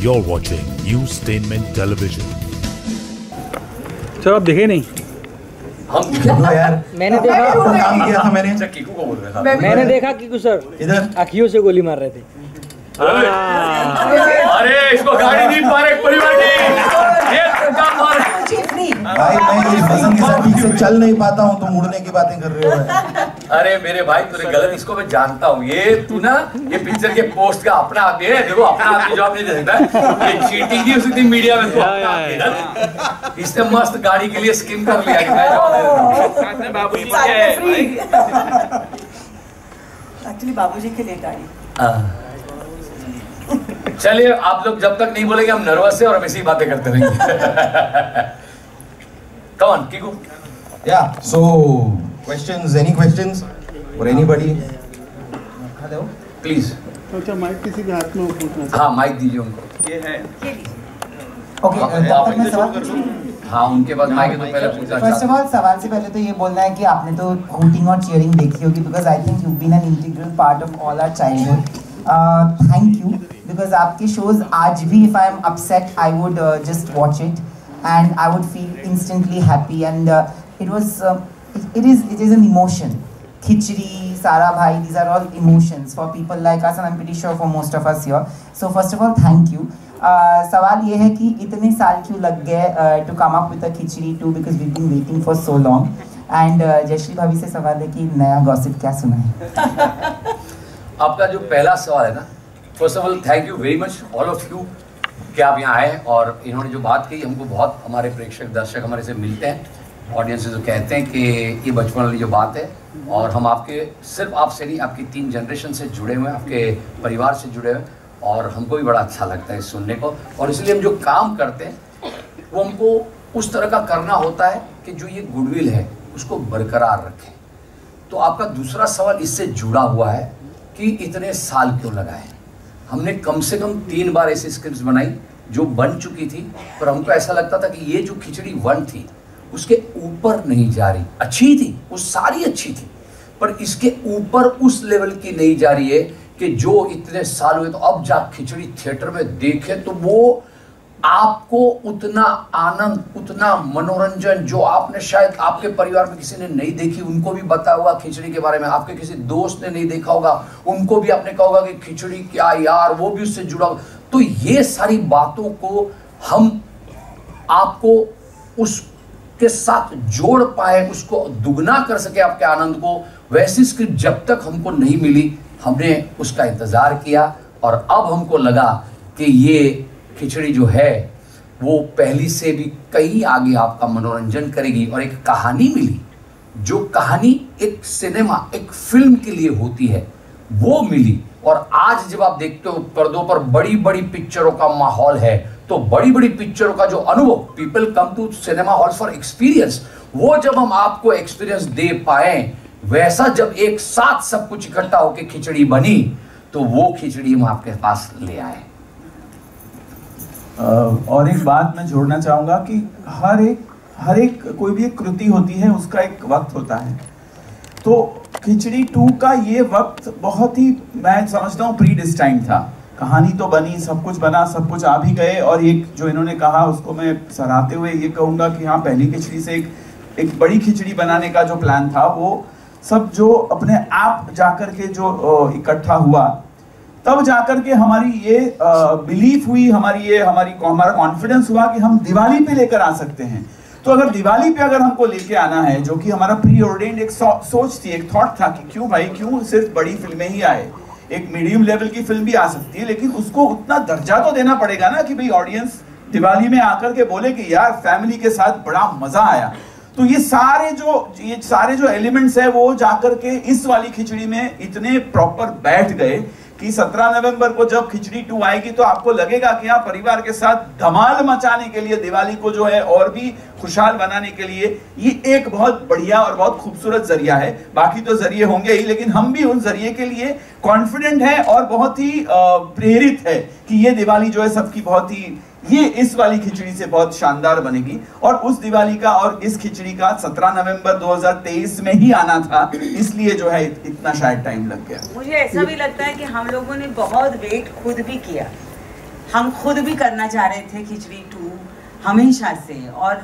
You're watching Newstainment Television. Sir आप देखे नहीं? हम देखो यार, मैंने देखा, काम किया था मैंने। कीकू को बोल रहा था। मैंने देखा कीकू सर इधर आँखियों से गोली मार रहे थे। अरे इसको गाड़ी दी पारे परिवार की भाई, मैं इस वजन के साथ ठीक से चल नहीं पाता हूँ, तो मुड़ने की बातें कर रहे हो। अरे मेरे भाई तूने गलत, इसको मैं जानता हूँ। ये तू ना ये पिक्चर के पोस्ट का अपना आदमी है। देखो अपना आदमी जॉब नहीं दे सकता। ये चीटिंग थी उसी दिन मीडिया में, तो अपना आदमी इसने मस्त गाड़ी के लिए स्कीम कर लिया कि मैं जॉब दे देता हूँ। बाबूजी एक्चुअली बाबूजी के लिए गाड़ी। चलिए आप लोग जब तक नहीं बोलेंगे हम नर्वस है और हम ऐसी बातें करते रहेंगे। कौन Kiku? Yeah, so questions, any questions for anybody? Hello please. अच्छा माइक किसी के हाथ में पूछना। हाँ माइक दीजिए उनको। ये है। ओके, तब तक मैं सवाल हाँ उनके पास माइक है तो पहले पूछना चाहता हूँ। फर्स्ट ऑफ ऑल सवाल से पहले तो ये बोलना है कि आपने तो हूटिंग और चीयरिंग देखी होगी, because I think you been an integral part of all our childhood. Thank you, because आपके शोज आज भी if I am upset I would just watch it and I would feel instantly happy, and it is an emotion. Khichdi, Sara Bhai, these are all emotions for people like us, and I'm pretty sure for most of us here. So first of all, thank you. सवाल ये है कि इतने साल क्यों लग गए to come up with a Khichdi 2, because we've been waiting for so long. And Jayashree भाभी से सवाल है कि नया गॉसिप क्या सुना है? आपका जो पहला सवाल है ना, first of all thank you very much all of you कि आप यहाँ आए और इन्होंने जो बात कही हमको बहुत, हमारे प्रेक्षक दर्शक हमारे से मिलते हैं, ऑडियंस जो कहते हैं कि ये बचपन वाली जो बात है, और हम आपके सिर्फ आपसे नहीं आपकी 3 जनरेशन से जुड़े हुए हैं, आपके परिवार से जुड़े हुए हैं, और हमको भी बड़ा अच्छा लगता है सुनने को। और इसलिए हम जो काम करते हैं वो हमको उस तरह का करना होता है कि जो ये गुडविल है उसको बरकरार रखें। तो आपका दूसरा सवाल इससे जुड़ा हुआ है कि इतने साल क्यों लगाए। हमने कम से कम 3 बार ऐसी स्क्रिप्ट्स बनाई जो बन चुकी थी, पर हमको ऐसा लगता था कि ये जो खिचड़ी 1 थी उसके ऊपर नहीं जा रही। अच्छी थी वो, सारी अच्छी थी, पर इसके ऊपर उस लेवल की नहीं जा रही है कि जो इतने साल हुए तो अब जा खिचड़ी थिएटर में देखे तो वो आपको उतना आनंद, उतना मनोरंजन जो आपने शायद आपके परिवार में किसी ने नहीं देखी, उनको भी बताया होगा खिचड़ी के बारे में, आपके किसी दोस्त ने नहीं देखा होगा उनको भी आपने कहा होगा कि खिचड़ी क्या यार, वो भी उससे जुड़ा होगा। तो ये सारी बातों को हम आपको उसके साथ जोड़ पाए, उसको दुगना कर सके आपके आनंद को। वैसी स्क्रिप्ट जब तक हमको नहीं मिली हमने उसका इंतजार किया, और अब हमको लगा कि ये खिचड़ी जो है वो पहली से भी कहीं आगे आपका मनोरंजन करेगी। और एक कहानी मिली, जो कहानी एक सिनेमा, एक फिल्म के लिए होती है, वो मिली। और आज जब आप देखते हो पर्दों पर बड़ी बड़ी पिक्चरों का माहौल है, तो बड़ी बड़ी पिक्चरों का जो अनुभव, people come to cinema hall for experience, वो जब हम आपको एक्सपीरियंस दे पाए, वैसा जब एक साथ सब कुछ इकट्ठा होकर खिचड़ी बनी, तो वो खिचड़ी हम आपके पास ले आए। और एक बात मैं जोड़ना चाहूँगा कि हर एक कोई भी एक कृति होती है उसका एक वक्त होता है। तो खिचड़ी 2 का ये वक्त बहुत ही, मैं समझता हूँ, प्री डिस्टाइंड था। कहानी तो बनी, सब कुछ बना, सब कुछ आ भी गए, और एक जो इन्होंने कहा उसको मैं सराहते हुए ये कहूँगा कि हाँ, पहली खिचड़ी से एक बड़ी खिचड़ी बनाने का जो प्लान था वो सब जो अपने आप जाकर के जो इकट्ठा हुआ, तब जाकर के हमारी ये बिलीफ हुई, हमारा कॉन्फिडेंस हुआ कि हम दिवाली पे लेकर आ सकते हैं। तो अगर दिवाली पे अगर हमको लेके आना है, जो कि हमारा प्री ऑर्डेन्ड एक सोच थी, एक थॉट था कि क्यों सिर्फ बड़ी फिल्में ही आए, एक मीडियम लेवल की फिल्म भी आ सकती है, लेकिन उसको उतना दर्जा तो देना पड़ेगा ना कि भाई ऑडियंस दिवाली में आकर के बोले कि यार फैमिली के साथ बड़ा मजा आया। तो ये सारे जो एलिमेंट्स है वो जाकर के इस वाली खिचड़ी में इतने प्रॉपर बैठ गए कि 17 नवंबर को जब खिचड़ी 2 आएगी तो आपको लगेगा कि आप परिवार के साथ धमाल मचाने के लिए, दिवाली को जो है और भी खुशहाल बनाने के लिए ये एक बहुत बढ़िया और बहुत खूबसूरत जरिया है। बाकी तो जरिए होंगे ही, लेकिन हम भी उन जरिए के लिए कॉन्फिडेंट हैं और बहुत ही प्रेरित है कि ये दिवाली जो है सबकी बहुत ही, ये इस वाली खिचड़ी से बहुत शानदार बनेगी। और उस दिवाली का और इस खिचड़ी का 17 नवंबर 2023 में ही आना था, इसलिए जो है इतना शायद टाइम लग गया। मुझे ऐसा भी लगता है कि हम लोगों ने बहुत वेट खुद भी किया हम खुद भी करना चाह रहे थे खिचड़ी 2 हमेशा से, और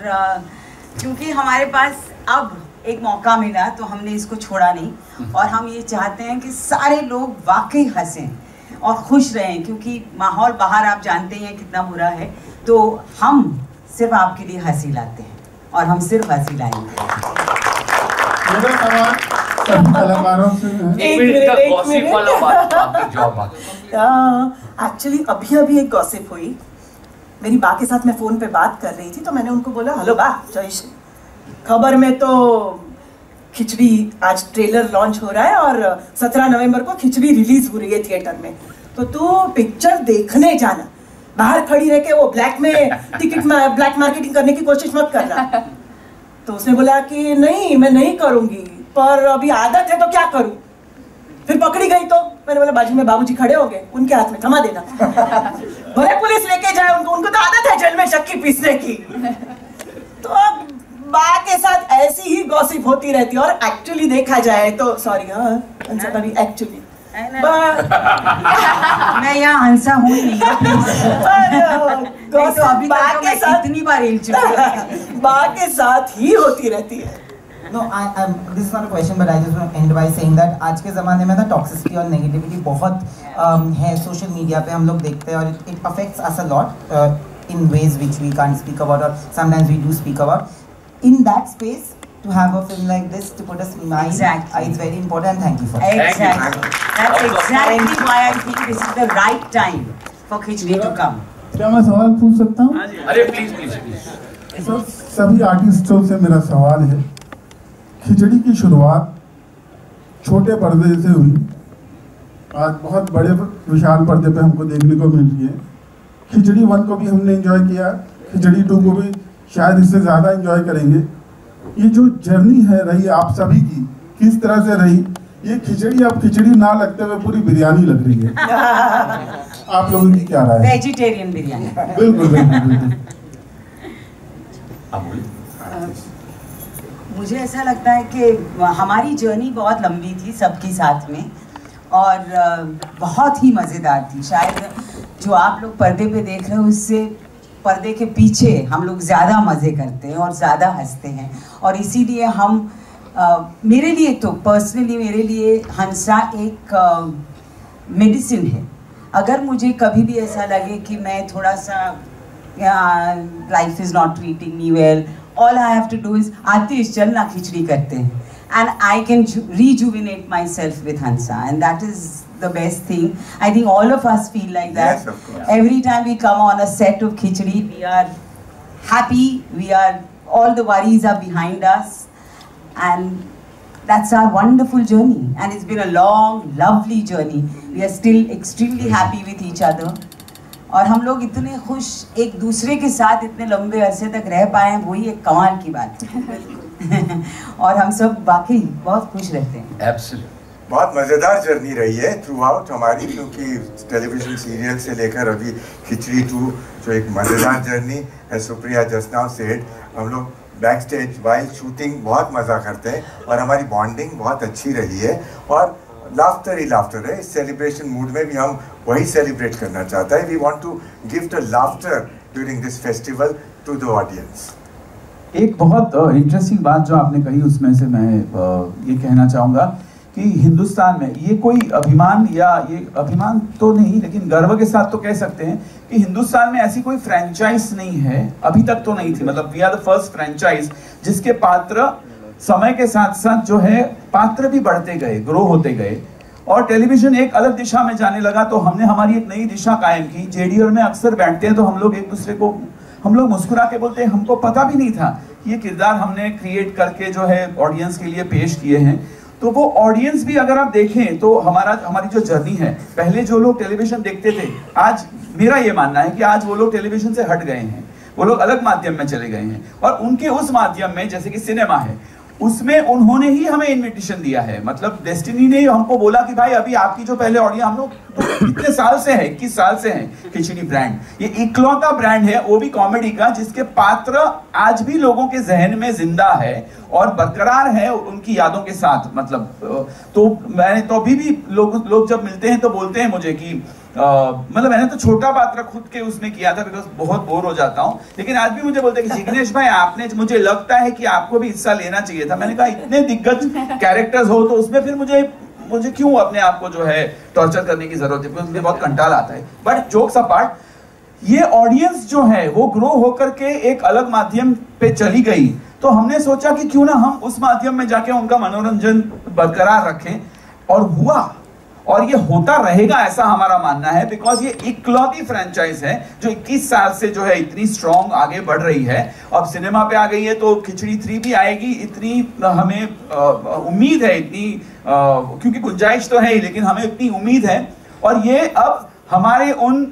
क्योंकि हमारे पास अब एक मौका मिला तो हमने इसको छोड़ा नहीं, और हम ये चाहते हैं कि सारे लोग वाकई हंसें और खुश रहें, क्योंकि माहौल बाहर आप जानते हैं कितना बुरा है। तो हम सिर्फ आपके लिए हंसी लाते हैं और हम सिर्फ हंसी लाएंगे। मेरा सवाल सभी कलाकारों से एक्चुअली अभी एक गॉसिप हुई। मेरी बा के साथ मैं फोन पे बात कर रही थी, तो मैंने उनको बोला, हेलो बा, खबर में तो खिचड़ी आज ट्रेलर लॉन्च हो रहा है और 17 नवंबर को खिचड़ी रिलीज हो रही है थिएटर में, तो तू पिक्चर देखने जाना, बाहर खड़ी रह के वो ब्लैक मार्केटिंग करने की कोशिश मत करना। तो उसने बोला कि नहीं, मैं नहीं करूंगी, पर अभी आदत है तो क्या करूं। फिर पकड़ी गई तो मैंने बोला बाजू में बाबूजी खड़े होंगे, उनके हाथ में थमा देना, भले पुलिस लेके जाए उनको तो आदत है जेल में चक्की पीसने की। तो अब बा के साथ ऐसी ही गॉसिप होती रहती है, और एक्चुअली देखा जाए तो सॉरी अभी एक्चुअली मैं यहाँ हंसा हूँ नहीं, तो अभी के साथ इतनी बार बा के साथ ही होती रहती है। No, this is not a question, but I just want to end by saying that आज के ज़माने में ना टॉक्सिसिटी और नेगेटिविटी बहुत है सोशल मीडिया पे, हम लोग देखते हैं, और it affects us a lot in ways which we can't speak about, or sometimes we do speak about. In that space, to have a film like this to put a smile, it's very important. Thank you for that. Exactly. That's exactly why I think this is the right time for khichdi to come. क्या मैं सवाल पूछ सकता हूँ? अरे please. Sir, सभी आर्टिस्टों से मेरा सवाल है, खिचड़ी की शुरुआत छोटे पर्दे से हुई, आज बहुत बड़े विशाल पर्दे पे हमको देखने को मिल रही है। खिचड़ी 1 को भी हमने एंजॉय किया, खिचड़ी 2 को भी शायद इससे ज़्यादा एंजॉय करेंगे। ये जो जर्नी है रही आप सभी की, किस तरह से रही? ये खिचड़ी अब खिचड़ी ना लगते हुए पूरी बिरयानी लग रही है। आप लोगों की क्या राय है? वेजिटेरियन बिरयानी। बिल्कुल। मुझे ऐसा लगता है कि हमारी जर्नी बहुत लंबी थी सबके साथ में, और बहुत ही मज़ेदार थी। शायद जो आप लोग पर्दे पे देख रहे हो, उससे पर्दे के पीछे हम लोग ज़्यादा मज़े करते हैं और ज़्यादा हंसते हैं, और इसीलिए हम मेरे लिए तो पर्सनली मेरे लिए हंसा एक मेडिसिन है। अगर मुझे कभी भी ऐसा लगे कि मैं थोड़ा सा life is not treating me well, all I have to do is आतिश चलना खिचड़ी करते हैं, and I can rejuvenate myself with Hansa, and that is the best thing. I think all of us feel like that. Yes, of course. Every time we come on a set of khichdi, we are happy, all the worries are behind us, and that's our wonderful journey, and it's been a long, lovely journey. We are still extremely happy with each other. और हम लोग इतने खुश एक दूसरे के साथ इतने लंबे अरसे तक रह पाए हैं, वही एक कमाल की बात है। और हम सब वाकई बहुत खुश रहते हैं। Absolutely. बहुत मज़ेदार जर्नी रही है थ्रू आउट हमारी, क्योंकि टेलीविजन सीरियल से लेकर अभी खिचड़ी 2 जो एक मज़ेदार जर्नी है। सुप्रिया जस्ट नाउ सेड, हम लोग बैक स्टेज वाइल शूटिंग बहुत मज़ा करते हैं, और हमारी बॉन्डिंग बहुत अच्छी रही है, और लाफ्टर ही लाफ्टर है। इस सेलिब्रेशन मूड में भी हम वही सेलिब्रेट करना चाहता है। We want to give the laughter during this festival to the audience. एक बहुत इंटरेस्टिंग बात जो आपने कही, उसमें से मैं ये कहना चाहूँगा कि हिंदुस्तान में ये कोई अभिमान, या ये अभिमान तो नहीं लेकिन गर्व के साथ तो कह सकते हैं कि हिंदुस्तान में ऐसी कोई फ्रेंचाइज नहीं है, अभी तक तो नहीं थी। मतलब we are the first franchise जिसके पात्र समय के साथ साथ जो है पात्र भी बढ़ते गए, ग्रो होते गए, और टेलीविजन एक अलग दिशा में जाने लगा, तो हमने हमारी एक नई दिशा कायम की। जेडीआर में अक्सर बैठते हैं तो हम लोग एक दूसरे को मुस्कुरा के बोलते हैं, हमको पता भी नहीं था ये किरदार हमने क्रिएट करके जो है ऑडियंस के लिए पेश किए हैं। तो वो ऑडियंस भी अगर आप देखें तो हमारी जो जर्नी है, पहले जो लोग टेलीविजन देखते थे, आज मेरा ये मानना है कि आज वो लोग टेलीविजन से हट गए हैं, वो लोग अलग माध्यम में चले गए हैं, और उनके उस माध्यम में जैसे कि सिनेमा है, उसमें उन्होंने ही हमें इनविटेशन दिया है। मतलब डेस्टिनी ने हमको बोला कि भाई अभी आपकी जो पहले ऑडियंस, हम लोग तो इतने साल से हैं, 21 साल से हैं खिचड़ी ब्रांड, ये इकलौता ब्रांड है वो भी कॉमेडी का जिसके पात्र आज भी लोगों के जहन में जिंदा है और बरकरार है उनकी यादों के साथ। मतलब तो मैंने तो अभी भी लोग जब मिलते हैं तो बोलते हैं मुझे कि मतलब मैंने तो छोटा पात्र खुद के उसमें किया था बिकॉज बहुत बोर हो जाता हूँ, लेकिन आज भी मुझे बोलते हैं कि जिग्नेश भाई आपने, मुझे लगता है कि आपको भी हिस्सा लेना चाहिए था। मैंने कहा इतने दिग्गज कैरेक्टर्स हो तो उसमें फिर मुझे क्यों अपने आप को जो है टॉर्चर करने की जरूरत है, मुझे बहुत कंटाल आता है। बट जोक्स अपार्ट, ये ऑडियंस जो है वो ग्रो होकर के एक अलग माध्यम पे चली गई, तो हमने सोचा कि क्यों ना हम उस माध्यम में जाके उनका मनोरंजन बरकरार रखें, और हुआ, और ये होता रहेगा ऐसा हमारा मानना है, बिकॉज ये इकलौती फ्रेंचाइज है जो 21 साल से जो है इतनी स्ट्रॉन्ग आगे बढ़ रही है। अब सिनेमा पे आ गई है तो खिचड़ी 3 भी आएगी, इतनी हमें उम्मीद है, इतनी क्योंकि गुंजाइश तो है ही, लेकिन हमें इतनी उम्मीद है, और ये अब हमारे उन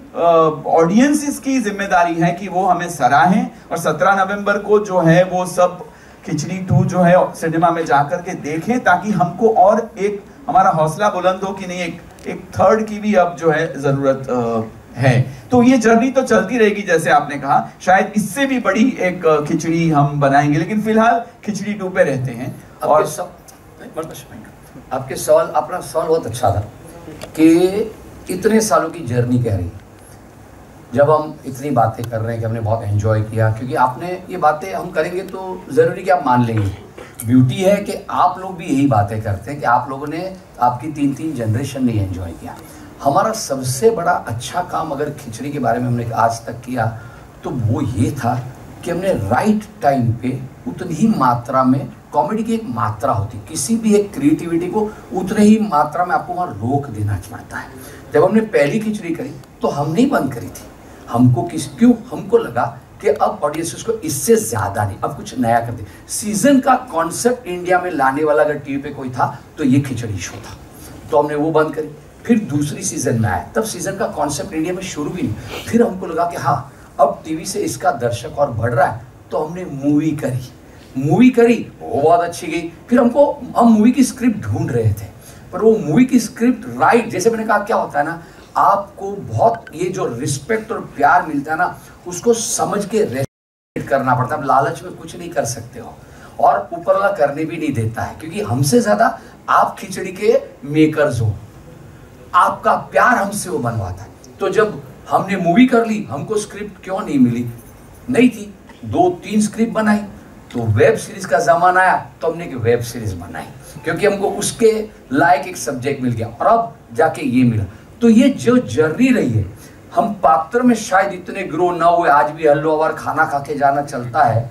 ऑडियंसेस की जिम्मेदारी है कि वो हमें सराहें, और 17 नवंबर को जो है वो सब खिचड़ी 2 जो है सिनेमा में जाकर के देखें, ताकि हमको और एक हमारा हौसला बुलंद हो कि नहीं एक थर्ड की भी अब जो है जरूरत है। तो ये जर्नी तो चलती रहेगी, जैसे आपने कहा, शायद इससे भी बड़ी एक खिचड़ी हम बनाएंगे, लेकिन फिलहाल खिचड़ी 2 पे रहते हैं। और आपके सवाल, अपना सवाल बहुत अच्छा था कि इतने सालों की जर्नी कह रही, जब हम इतनी बातें कर रहे हैं कि हमने बहुत एंजॉय किया, क्योंकि आपने ये बातें हम करेंगे तो ज़रूरी कि आप मान लेंगे। ब्यूटी है कि आप लोग भी यही बातें करते हैं कि आप लोगों ने, आपकी 3 जनरेशन ने एंजॉय किया। हमारा सबसे बड़ा अच्छा काम अगर खिचड़ी के बारे में हमने आज तक किया तो वो ये था कि हमने राइट टाइम पे उतनी ही मात्रा में, कॉमेडी की एक मात्रा होती, किसी भी एक क्रिएटिविटी को उतने ही मात्रा में आपको वहाँ रोक देना पड़ता है। जब हमने पहली खिचड़ी करी तो हमने ही बंद करी थी, हमको लगा कि अब ऑडियंसेस को इससे ज्यादा नहीं, अब कुछ नया कर दे। सीजन का कॉन्सेप्ट इंडिया में लाने वाला अगर टीवी पे कोई था तो ये खिचड़ी शो था, तो हमने वो बंद करी। फिर दूसरी सीजन में आया, तब सीजन का कॉन्सेप्ट इंडिया में शुरू भी नहीं, फिर हमको लगा कि हाँ अब टीवी से इसका दर्शक और बढ़ रहा है, तो हमने मूवी करी, वो बहुत अच्छी गई। फिर हम मूवी की स्क्रिप्ट ढूंढ रहे थे, पर वो मूवी की स्क्रिप्ट राइट, जैसे मैंने कहा, क्या होता है ना, आपको बहुत ये जो रिस्पेक्ट और प्यार मिलता है ना, उसको समझ के रेस्पेक्ट करना पड़ता है। आप लालच में कुछ नहीं कर सकते हो, और ऊपर वाला करने भी नहीं देता है, क्योंकि हमसे ज्यादा आप खिचड़ी के मेकर्स हो, आपका प्यार हमसे वो बनवाता है। तो जब हमने मूवी कर ली, हमको स्क्रिप्ट क्यों नहीं मिली, नहीं थी, 2-3 स्क्रिप्ट बनाई, तो वेब सीरीज का जमाना आया तो हमने एक वेब सीरीज बनाई, क्योंकि हमको उसके लायक एक सब्जेक्ट मिल गया, और अब जाके ये मिला। तो ये जो जर्नी रही है, हम पात्र में शायद इतने ग्रो ना हुए, आज भी हल्लो और खाना खा के जाना चलता है,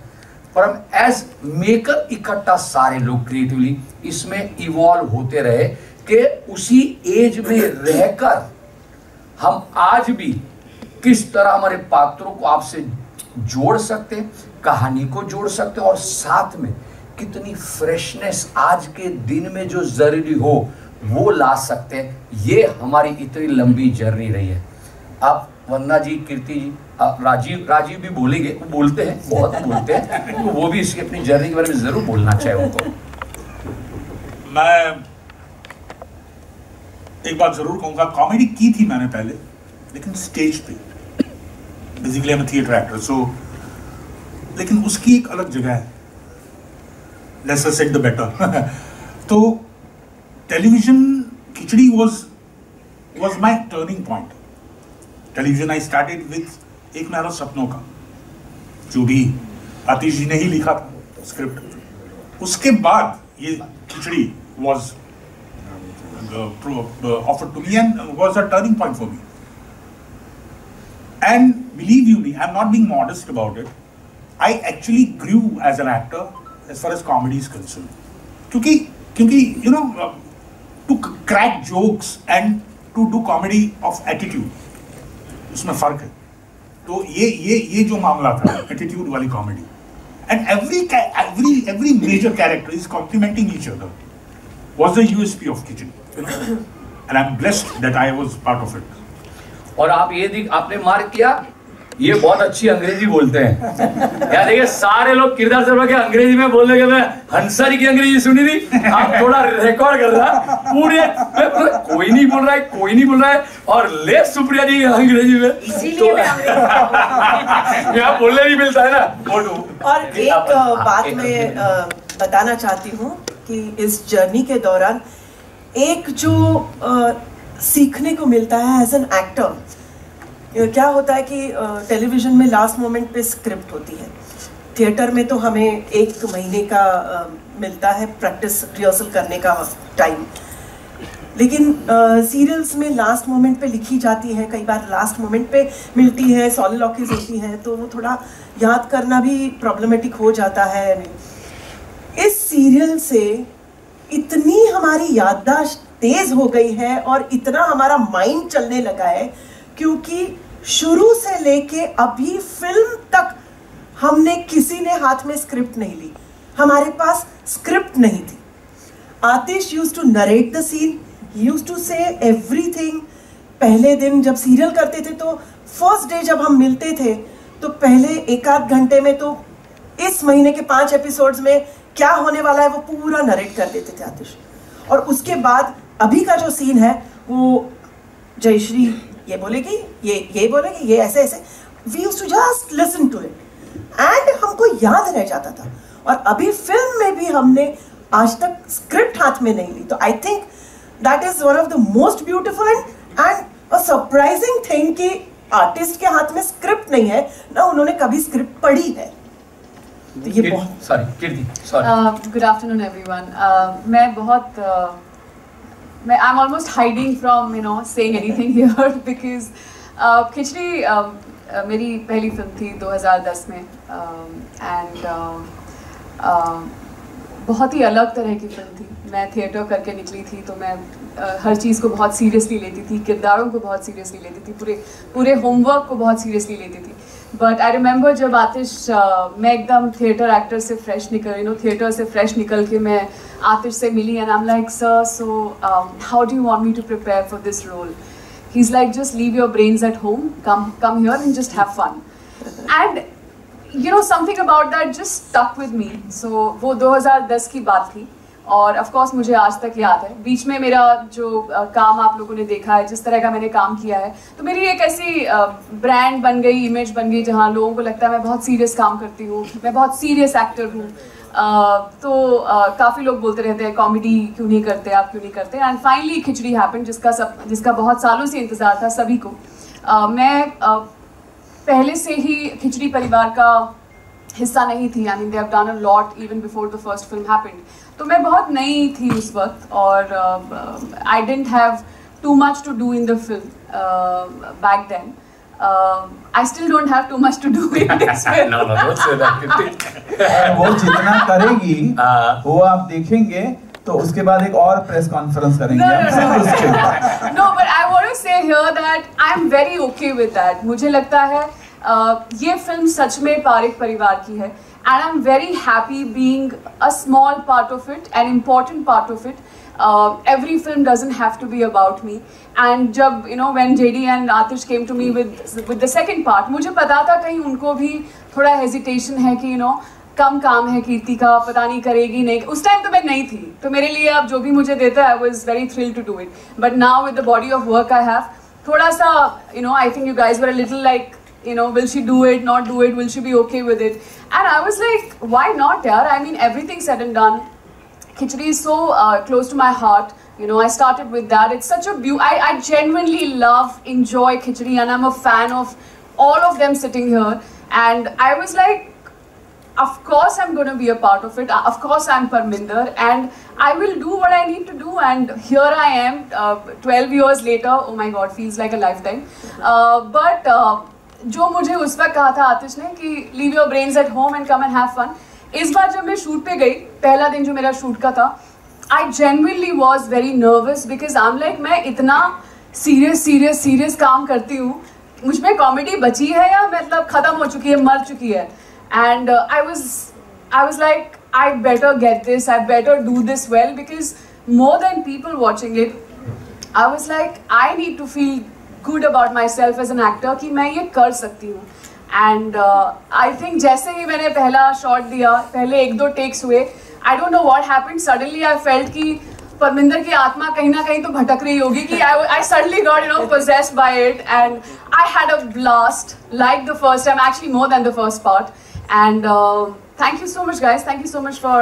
पर हम एज मेकर इकट्ठा सारे लोग क्रिएटिवली इसमें इवॉल्व होते रहे कि उसी एज में रहकर हम आज भी किस तरह हमारे पात्रों को आपसे जोड़ सकते हैं, कहानी को जोड़ सकते हैं, और साथ में कितनी फ्रेशनेस आज के दिन में जो जरूरी हो वो ला सकते हैं। ये हमारी इतनी लंबी जर्नी रही है। आप वंदना जी, कीर्ति जी, राजीव भी बोलेंगे, वो बोलते हैं, बहुत बोलते हैं, तो वो भी इसकी अपनी जर्नी के बारे में जरूर बोलना चाहिए उनको। मैं एक बात जरूर कहूंगा, कॉमेडी की थी मैंने पहले, लेकिन स्टेज पे, basically I am theatre actor, so लेकिन उसकी एक अलग जगह है, लेसर सेड द बेटर। तो television Khichdi was my turning point. Television I started with एक मेरा सपनों का, जो भी आतिश जी ने ही लिखा था स्क्रिप्ट। उसके बाद ये खिचड़ी was offered to me and was a turning point for me. And believe you me, I'm not being modest about it. I actually grew as an actor as far as comedy is concerned. क्योंकि you know, to crack jokes and to do comedy of attitude, उसमें फर्क है। तो ये जो मामला था attitude वाली comedy, and every major character is complementing each other, was the USP of Khichdi, you know? And I'm blessed that I was part of it. और आप ये आपने मार्क किया, ये बहुत अच्छी अंग्रेजी बोलते हैं। यार देखिए, सारे लोग किरदार से के अंग्रेजी में बोलने के, मैं हंसारी की अंग्रेजी सुनी थी, आप थोड़ा रिकॉर्ड कर रहा पूरे, कोई नहीं बोल रहा है, और ले सुप्रिया जी अंग्रेजी में, इसीलिए मैं यहाँ बोलने नहीं मिलता है ना। और एक बात मैं बताना चाहती हूँ कि इस जर्नी के दौरान एक जो सीखने को मिलता है एज एन एक्टर। क्या होता है कि टेलीविज़न में लास्ट मोमेंट पे स्क्रिप्ट होती है, थिएटर में तो हमें 1 महीने का मिलता है प्रैक्टिस रिहर्सल करने का टाइम, लेकिन सीरियल्स में लास्ट मोमेंट पे लिखी जाती है, कई बार लास्ट मोमेंट पे मिलती है, सॉलिलॉक्यूज होती है, तो वो थोड़ा याद करना भी प्रॉब्लमेटिक हो जाता है। इस सीरियल से इतनी हमारी याददाश्त तेज हो गई है और इतना हमारा माइंड चलने लगा है, क्योंकि शुरू से लेके अभी फिल्म तक हमने किसी ने हाथ में स्क्रिप्ट नहीं ली, हमारे पास स्क्रिप्ट नहीं थी। Aatish used to narrate the scene, used to say everything. पहले दिन जब सीरियल करते थे तो फर्स्ट डे जब हम मिलते थे तो पहले 1-8 घंटे में तो इस महीने के 5 एपिसोड्स में क्या होने वाला है वो पूरा नरेट कर देते थे आतिश। और उसके बाद अभी का जो सीन है वो जयश्री ये बोलेगी, ये बोलेगी, ये ऐसे ऐसे, we used to just listen to it and हमको याद रह जाता था। और अभी फिल्म में भी हमने आज तक स्क्रिप्ट हाथ में नहीं ली, तो I think that is one of the most beautiful and a surprising thing कि आर्टिस्ट के हाथ में स्क्रिप्ट नहीं है ना, उन्होंने कभी स्क्रिप्ट पढ़ी है। तो ये गुड आफ्टरनून एवरीवन। मैं बहुत मैं I am almost hiding from saying anything here because Khichdi मेरी पहली फिल्म थी 2010 में एंड बहुत ही अलग तरह की फिल्म थी। मैं थिएटर करके निकली थी तो मैं हर चीज़ को बहुत सीरियसली लेती थी, किरदारों को बहुत सीरियसली लेती थी, पूरे होमवर्क को बहुत सीरियसली लेती थी। बट आई रिमेंबर जब आतिश मैं एकदम थिएटर एक्टर से फ्रेश थिएटर से फ्रेश निकल के मैं आतिश से मिली and I am like sir so how do you want me to prepare for this role? He is like just leave your brains at home, come here and just have fun. And something about that just stuck with me. So वो 2010 की बात थी और of course मुझे आज तक याद है। बीच में मेरा जो काम आप लोगों ने देखा है, जिस तरह का मैंने काम किया है, तो मेरी एक ऐसी ब्रांड बन गई, इमेज बन गई जहाँ लोगों को लगता है मैं बहुत सीरियस काम करती हूँ, मैं बहुत सीरियस एक्टर हूँ। काफ़ी लोग बोलते रहते हैं कॉमेडी क्यों नहीं करते आप, क्यों नहीं करते। एंड फाइनली खिचड़ी हैपन, जिसका बहुत सालों से इंतज़ार था सभी को। मैं पहले से ही खिचड़ी परिवार का हिस्सा नहीं थी। I mean they have done a lot even before the first film happened. तो मैं बहुत नई थी उस वक्त और I didn't have too much to do in the film back then. I still don't have too much to do in this film. वो जितना करेगी वो आप देखेंगे, तो उसके बाद एक और प्रेस कॉन्फ्रेंस करेंगे। No, but I want to say here that I'm very okay with that. मुझे लगता है ये फिल्म सच में पारिक परिवार की है and I'm very happy being a small part of it, an important part of it. Every film doesn't have to be about me. And जब when JD and Atish came to me with the second part, मुझे पता था कहीं उनको भी थोड़ा hesitation है कि कम काम है कीर्ति का, पता नहीं करेगी नहीं। उस टाइम तो मैं नहीं थी, तो मेरे लिए अब जो भी मुझे देता है I was very thrilled to do it. But now with the body of work I have, थोड़ा सा I think you guys were a little like will she do it, not do it, will she be okay with it? And I was like, why not, yaar? I mean, everything said and done, Khichdi is so close to my heart. I started with that. It's such a I genuinely love, enjoy Khichdi, and I'm a fan of all of them sitting here. And I was like, of course I'm going to be a part of it. Of course I'm Parminder, and I will do what I need to do. And here I am, 12 years later. Oh my God, feels like a lifetime. But जो मुझे उस वक्त कहा था आतिश ने कि leave your brains at home and come and have fun, इस बार जब मैं शूट पे गई, पहला दिन जो मेरा शूट का था, I genuinely was very nervous because I am like मैं इतना सीरियस काम करती हूँ, मुझ में कॉमेडी बची है या मतलब ख़त्म हो चुकी है, मर चुकी है। And I was like I better get this, I better do this well because more than people watching it, I was like I need to feel good about myself as an actor कि मैं ये कर सकती हूँ। And I think जैसे ही मैंने पहला shot दिया, पहले 1-2 टेक्स हुए, I don't know what happened, suddenly I felt कि परमिंदर की आत्मा कहीं ना कहीं तो भटक रही होगी कि I suddenly got possessed by it and I had a blast like the first time, actually more than the first part. And thank you so much guys, thank you so much for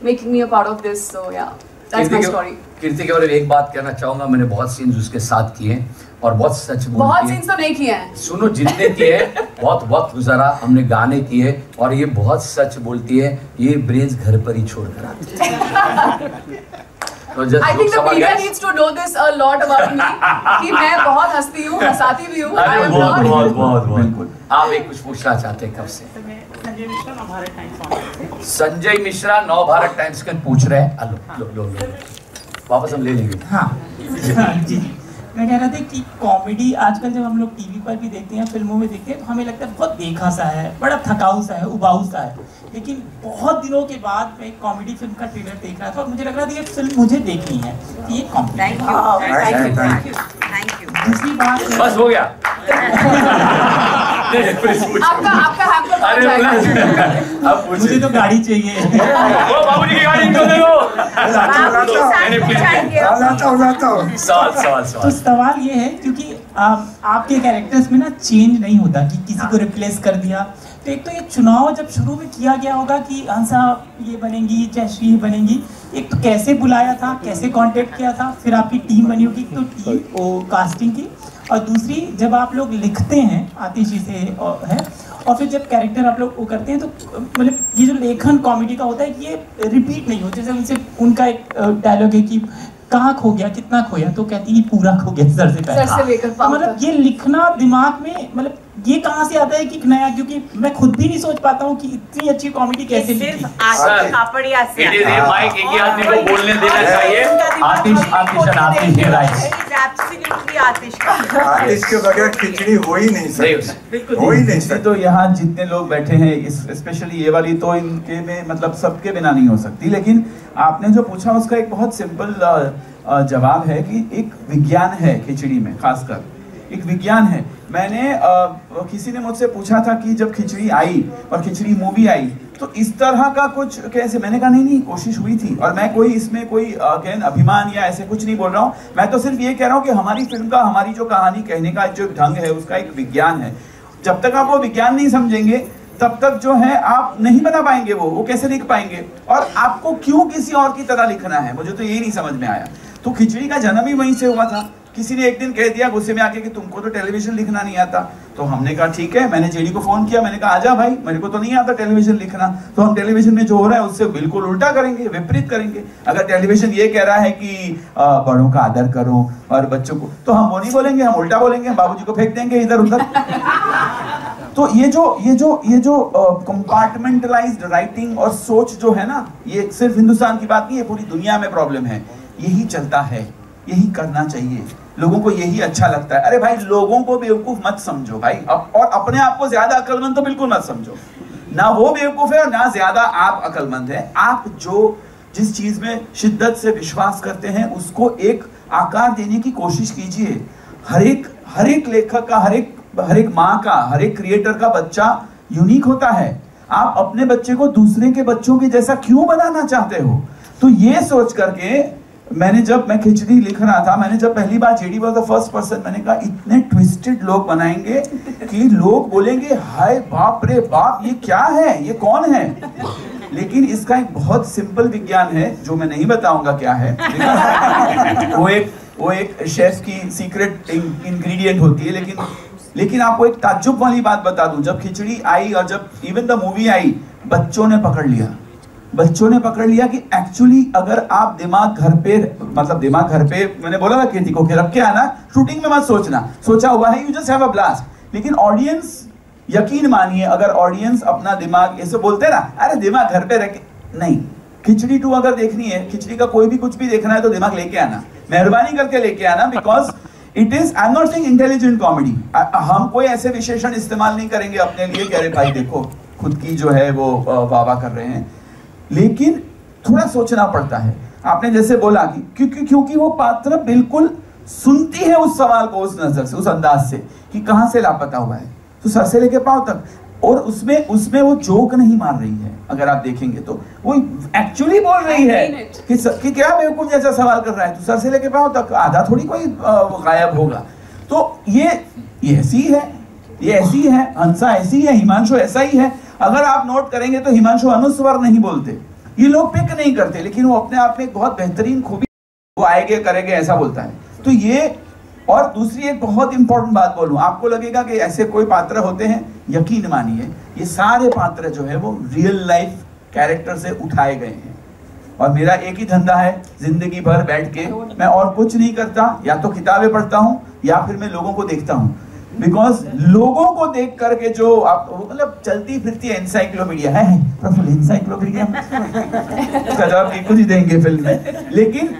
making me a part of this. So yeah. That's my story. कीर्ति के बारे में एक बात कहना चाहूंगा, मैंने बहुत scenes उसके साथ किए हैं और बहुत सच बोलती है। बहुत सीन्स तो नहीं किए हैं। सुनो, जितने किए हैं बहुत वक्त गुजारा, हमने गाने किए और ये बहुत सच बोलती है, ये ब्रेन्स घर पर ही छोड़ कर आती है। तो I think the media needs to know this a lot about me कि मैं बहुत हंसती हूँ, हंसाती भी हूँ। बहुत। आप एक कुछ पूछना चाहते हैं कब से? संजय मिश्रा नव भारत टाइम्स के पूछ रहे हैं। लो वापस हम ले लेंगे। हाँ जी, मैं कह रहा था कि कॉमेडी आजकल जब हम लोग टीवी पर भी देखते हैं, फिल्मों में देखते हैं, तो हमें लगता है बहुत देखा सा है, बड़ा थकाऊ सा है, उबाऊ सा है। लेकिन बहुत दिनों के बाद मैं एक कॉमेडी फिल्म का ट्रेलर देख रहा था और मुझे लग रहा था ये फिल्म मुझे देखनी है। ये कॉमेडी। Thank you. दूसरी बात बस हो गया। आपका अब मुझे तो गाड़ी चाहिए। बाबूजी की गाड़ी क्यों दे दो? सवाल तो सवाल ये है क्योंकि आपके कैरेक्टर्स में ना चेंज नहीं होता कि किसी को रिप्लेस कर दिया। तो एक तो ये चुनाव जब शुरू में किया गया होगा कि हंसा ये बनेंगी, जयश्री बनेंगी, एक तो कैसे बुलाया था, कैसे कांटेक्ट किया था, फिर आपकी टीम बनी होगी तो टीम वो कास्टिंग की, और दूसरी जब आप लोग लिखते हैं आतिश जी से है, और फिर जब कैरेक्टर आप लोग वो करते हैं तो मतलब ये जो लेखन कॉमेडी का होता है कि ये रिपीट नहीं होता। जैसे उनसे उनका एक डायलॉग है कि कहाँ खो गया, कितना खोया, तो कहती है पूरा खो गया सर से पहले। तो मतलब ये लिखना दिमाग में मतलब ये कहाँ से आता है कि नया, क्योंकि मैं खुद भी नहीं सोच पाता हूँ कि इतनी अच्छी कॉमेडी कैसे लिखी। आतिश के बगैर खिचड़ी हो ही नहीं सकती। तो यहाँ जितने लोग बैठे हैं, स्पेशली ये वाली तो इनके में मतलब सबके बिना नहीं हो सकती। लेकिन आपने जो पूछा उसका एक बहुत सिंपल जवाब है कि एक विज्ञान है खिचड़ी में, खासकर एक विज्ञान है। मैंने किसी ने मुझसे पूछा था कि जब खिचड़ी आई और खिचड़ी मूवी आई तो इस तरह का कुछ कैसे, मैंने कहा नहीं कोशिश हुई थी, और मैं कोई इसमें कोई अभिमान या ऐसे कुछ नहीं बोल रहा हूँ। मैं तो सिर्फ ये कह रहा हूँ कि हमारी फिल्म का, हमारी जो कहानी कहने का जो ढंग है उसका एक विज्ञान है। जब तक आप वो विज्ञान नहीं समझेंगे तब तक जो है आप नहीं बना पाएंगे, वो कैसे लिख पाएंगे, और आपको क्यों किसी और की तरह लिखना है, मुझे तो यही नहीं समझ में आया। तो खिचड़ी का जन्म ही वहीं से हुआ था। किसी ने एक दिन कह दिया गुस्से में आके कि तुमको तो टेलीविजन लिखना नहीं आता। तो हमने कहा ठीक है, मैंने जेडी को फोन किया, मैंने कहा आजा भाई, मेरे को तो नहीं आता टेलीविजन लिखना, तो हम टेलीविजन में जो हो रहा है उससे बिल्कुल उल्टा करेंगे, विपरीत करेंगे। अगर टेलीविजन ये कह रहा है कि बड़ों का आदर करो और बच्चों को, तो हम वो नहीं बोलेंगे, हम उल्टा बोलेंगे, बाबूजी को फेंक देंगे इधर उधर। तो ये जो कंपार्टमेंटलाइज्ड राइटिंग और सोच जो है ना, ये सिर्फ हिंदुस्तान की बात नहीं है, पूरी दुनिया में प्रॉब्लम है। यही चलता है, यही करना चाहिए, लोगों को यही अच्छा लगता है। अरे भाई, लोगों को बेवकूफ मत समझो भाई, और अपने आप को ज्यादा अक्लमंद तो बिल्कुल मत समझो। ना वो बेवकूफ है और ना ज्यादा आप अक्लमंद है। आप जिस चीज में शिद्दत से विश्वास करते हैं उसको एक आकार देने की कोशिश कीजिए। हर एक लेखक का, हर एक माँ का, हर एक क्रिएटर का बच्चा यूनिक होता है। आप अपने बच्चे को दूसरे के बच्चों के जैसा क्यों बनाना चाहते हो? तो ये सोच करके जब मैं खिचड़ी लिख रहा था, मैंने जब पहली बार JD was the first person, मैंने कहा इतने ट्विस्टेड लोग बनाएंगे कि लोग बोलेंगे हाय बाप रे बाप, ये क्या है, ये कौन है। लेकिन इसका एक बहुत सिंपल विज्ञान है जो मैं नहीं बताऊंगा क्या है। वो एक शेफ की सीक्रेट इंग्रेडिएंट होती है। लेकिन आपको एक ताज्जुब वाली बात बता दूं, जब खिचड़ी आई और जब इवन द मूवी आई, बच्चों ने पकड़ लिया कि एक्चुअली अगर आप दिमाग घर पे मैंने बोला था कीर्ति को कि रख के आना, शूटिंग में मत सोचा हुआ है, you just have a blast. लेकिन ऑडियंस, यकीन मानिए, अगर ऑडियंस अपना दिमाग, ऐसे बोलते हैं ना, अरे दिमाग घर पे रख के, नहीं, खिचड़ी 2 अगर देखनी है, खिचड़ी का कोई भी कुछ भी देखना है तो दिमाग लेके आना, मेहरबानी करके लेके आना, because it is, I am not saying intelligent comedy. हम कोई ऐसे विशेषण इस्तेमाल नहीं करेंगे अपने लिए कि अरे भाई देखो खुद की जो है वो वाह कर रहे हैं, लेकिन थोड़ा सोचना पड़ता है। आपने जैसे बोला कि क्योंकि वो पात्र बिल्कुल सुनती है उस सवाल को उस नजर से, उस अंदाज से कि कहां से लापता हुआ है, तो सर से लेके पांव तक, और उसमें वो जोक नहीं मार रही है। अगर आप देखेंगे तो वो एक्चुअली बोल रही है कि क्या बेवकूफ जैसा सवाल कर रहा है, तो सर से लेके पांव तक, आधा थोड़ी कोई गायब होगा। तो ये ऐसी है, हंसा ऐसी है, हिमांशु ऐसा ही है। अगर आप नोट करेंगे तो हिमांशु अनुस्वर नहीं बोलते, ये लोग पिक नहीं करते, लेकिन वो अपने आप में एक बहुत बेहतरीन खूबी, वो आएंगे करेंगे ऐसा बोलता है। तो ये, और दूसरी एक बहुत इंपॉर्टेंट बात बोलूं, आपको लगेगा कि ऐसे कोई पात्र होते हैं, यकीन मानिए ये सारे पात्र जो है वो रियल लाइफ कैरेक्टर से उठाए गए हैं। और मेरा एक ही धंधा है, जिंदगी भर बैठ के मैं और कुछ नहीं करता, या तो किताबें पढ़ता हूँ या फिर मैं लोगों को देखता हूँ। बिकॉज लोगों को देख करके जो आप मतलब चलती फिरती एनसाइक्लोपीडिया है, प्रफुल्ल एनसाइक्लोपीडिया उसका जवाब कुछ ही देंगे फिल्म में, लेकिन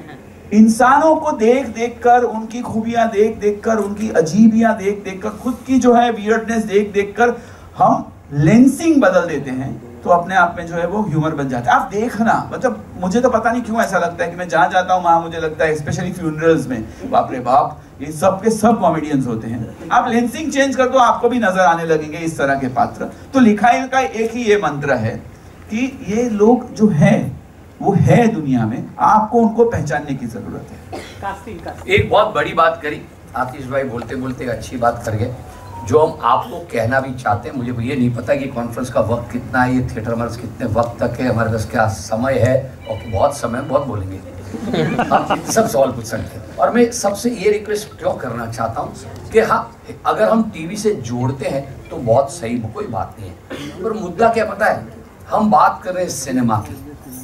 इंसानों को देख देख कर, उनकी खूबियां देख देख कर, उनकी अजीबियां देख देख कर, खुद की जो है वियर्डनेस देख देख कर हम लेंसिंग बदल देते हैं, तो अपने आप में जो है वो ह्यूमर बन जाता है। आप देखना, मतलब मुझे तो पता नहीं क्यों ऐसा लगता है कि मैं जहाँ जाता हूँ वहाँ मुझे लगता है, स्पेशली फ्यूनरल्स में, बाप रे बाप ये सब के सब कॉमेडियंस होते हैं। आप लेंसिंग चेंज कर दो, आपको भी नजर आने लगेंगे इस तरह के पात्र। तो लिखाई का एक ही ये मंत्र है कि ये लोग जो है वो है दुनिया में, आपको उनको पहचानने की जरूरत है। एक बहुत बड़ी बात करी आतिश भाई, बोलते बोलते अच्छी बात कर गए, जो हम आपको कहना भी चाहते हैं। मुझे ये नहीं पता कि कॉन्फ्रेंस का वक्त कितना है, ये थिएटर हमारे कितने वक्त तक है, हमारे पास क्या समय है, और बहुत समय बहुत बोलेंगे हम सब सवाल पूछ सकते हैं। और मैं सबसे ये रिक्वेस्ट क्यों करना चाहता हूँ कि हाँ, अगर हम टीवी से जोड़ते हैं तो बहुत सही, कोई बात नहीं है, पर मुद्दा क्या पता है, हम बात कर रहे हैं सिनेमा की,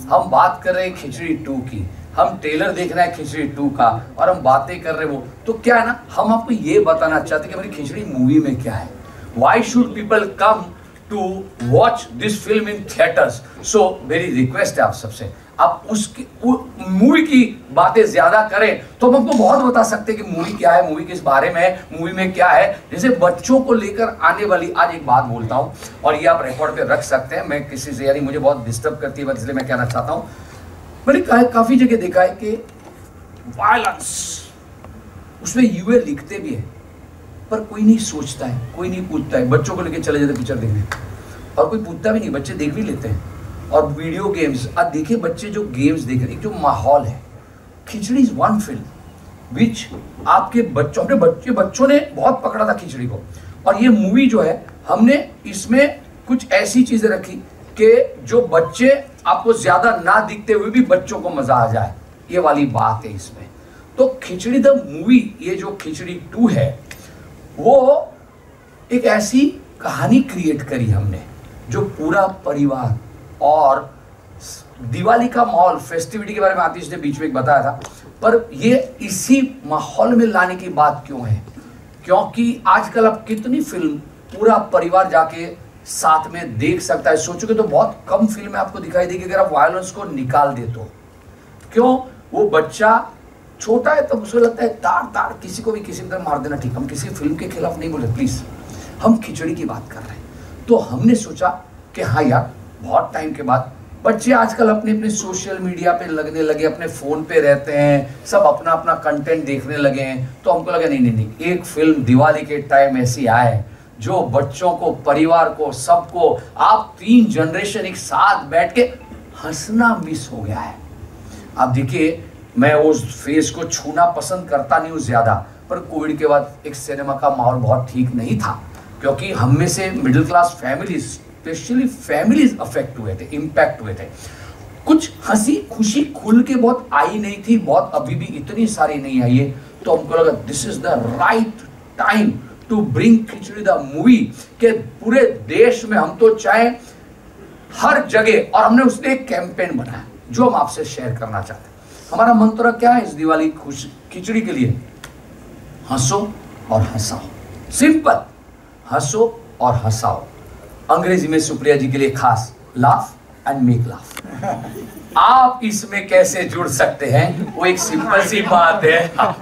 हम बात कर रहे हैं खिचड़ी 2 की, हम ट्रेलर देख रहे हैं खिचड़ी 2 का, और हम बातें कर रहे हैं वो, तो क्या है ना, हम आपको ये बताना चाहते हैं कि हमारी खिचड़ी मूवी में क्या है। Why should people come to watch this film in theaters? So मेरी रिक्वेस्ट है आप सबसे, आप उसकी मूवी की बातें ज्यादा करें तो हम आपको बहुत बता सकते हैं कि मूवी क्या है, मूवी किस बारे में है, मूवी में क्या है। जैसे बच्चों को लेकर आने वाली, आज एक बात बोलता हूँ और ये आप रिकॉर्ड पे रख सकते हैं, मैं किसी से, यानी मुझे बहुत डिस्टर्ब करती है, इसलिए मैं कहना चाहता हूँ, मैंने काफी जगह देखा है कि वायलेंस, उसमें यूए लिखते भी है पर कोई नहीं सोचता है, कोई नहीं पूछता है। बच्चों को लेके चले जाते पिक्चर देखने और कोई पूछता भी नहीं, बच्चे देख भी लेते हैं। और वीडियो गेम्स, अब देखिए बच्चे जो गेम्स देख रहे हैं, जो माहौल है, खिचड़ी इज वन फिल्म विच आपके बच्चों, अपने बच्चों ने बहुत पकड़ा था खिचड़ी को। और ये मूवी जो है, हमने इसमें कुछ ऐसी चीजें रखी कि जो बच्चे आपको ज्यादा ना दिखते हुए भी बच्चों को मजा आ जाए, ये वाली बात है इसमें। तो खिचड़ी द मूवी, ये जो खिचड़ी 2 है, वो एक ऐसी कहानी क्रिएट करी हमने जो पूरा परिवार, और दिवाली का माहौल, फेस्टिविटी के बारे में आतिश ने बीच में एक बताया था, पर ये इसी माहौल में लाने की बात क्यों है, क्योंकि आजकल अब कितनी फिल्म पूरा परिवार जाके साथ में देख सकता है। सोचोगे तो बहुत कम फिल्में आपको दिखाई देगी अगर आप वायलेंस को निकाल दे तो। क्यों? वो बच्चा छोटा है तो उसको लगता है ताड़ किसी को भी किसी तरह मार देना ठीक। हम किसी फिल्म के खिलाफ नहीं बोल रहे, प्लीज, हम खिचड़ी की बात कर रहे हैं। तो हमने सोचा कि हाँ यार, बहुत टाइम के बाद बच्चे आजकल अपने अपने सोशल मीडिया पे लगने लगे, अपने फोन पे रहते हैं, सब अपना अपना कंटेंट देखने लगे हैं। तो हमको लगा नहीं, एक फिल्म दिवाली के टाइम ऐसी आए जो बच्चों को, परिवार को, सबको, आप 3 जनरेशन एक साथ बैठ के हंसना मिस हो गया है। आप देखिए, मैं उस फेस को छूना पसंद करता नहीं हूँ ज्यादा, पर कोविड के बाद एक सिनेमा का माहौल बहुत ठीक नहीं था, क्योंकि हम में से middle class families, specially families affect हुए थे, इम्पैक्ट हुए थे। कुछ हंसी खुशी खुल के बहुत आई नहीं थी, बहुत अभी भी इतनी सारी नहीं आई है। तो हमको लगा this is the right time to bring Khichdi the movie, के पूरे देश में हम तो चाहे हर जगह, और हमने उसने एक कैंपेन बनाया जो हम आपसे शेयर करना चाहते हैं। हमारा मंत्र क्या है इस दिवाली खिचड़ी के लिए? हंसो और हंसाओ। सिंपल, हंसो और हंसाओ। अंग्रेजी में सुप्रिया जी के लिए खास, लाफ एंड मेक लाफ। आप इसमें कैसे जुड़ सकते हैं, वो एक सिंपल सी बात है। आप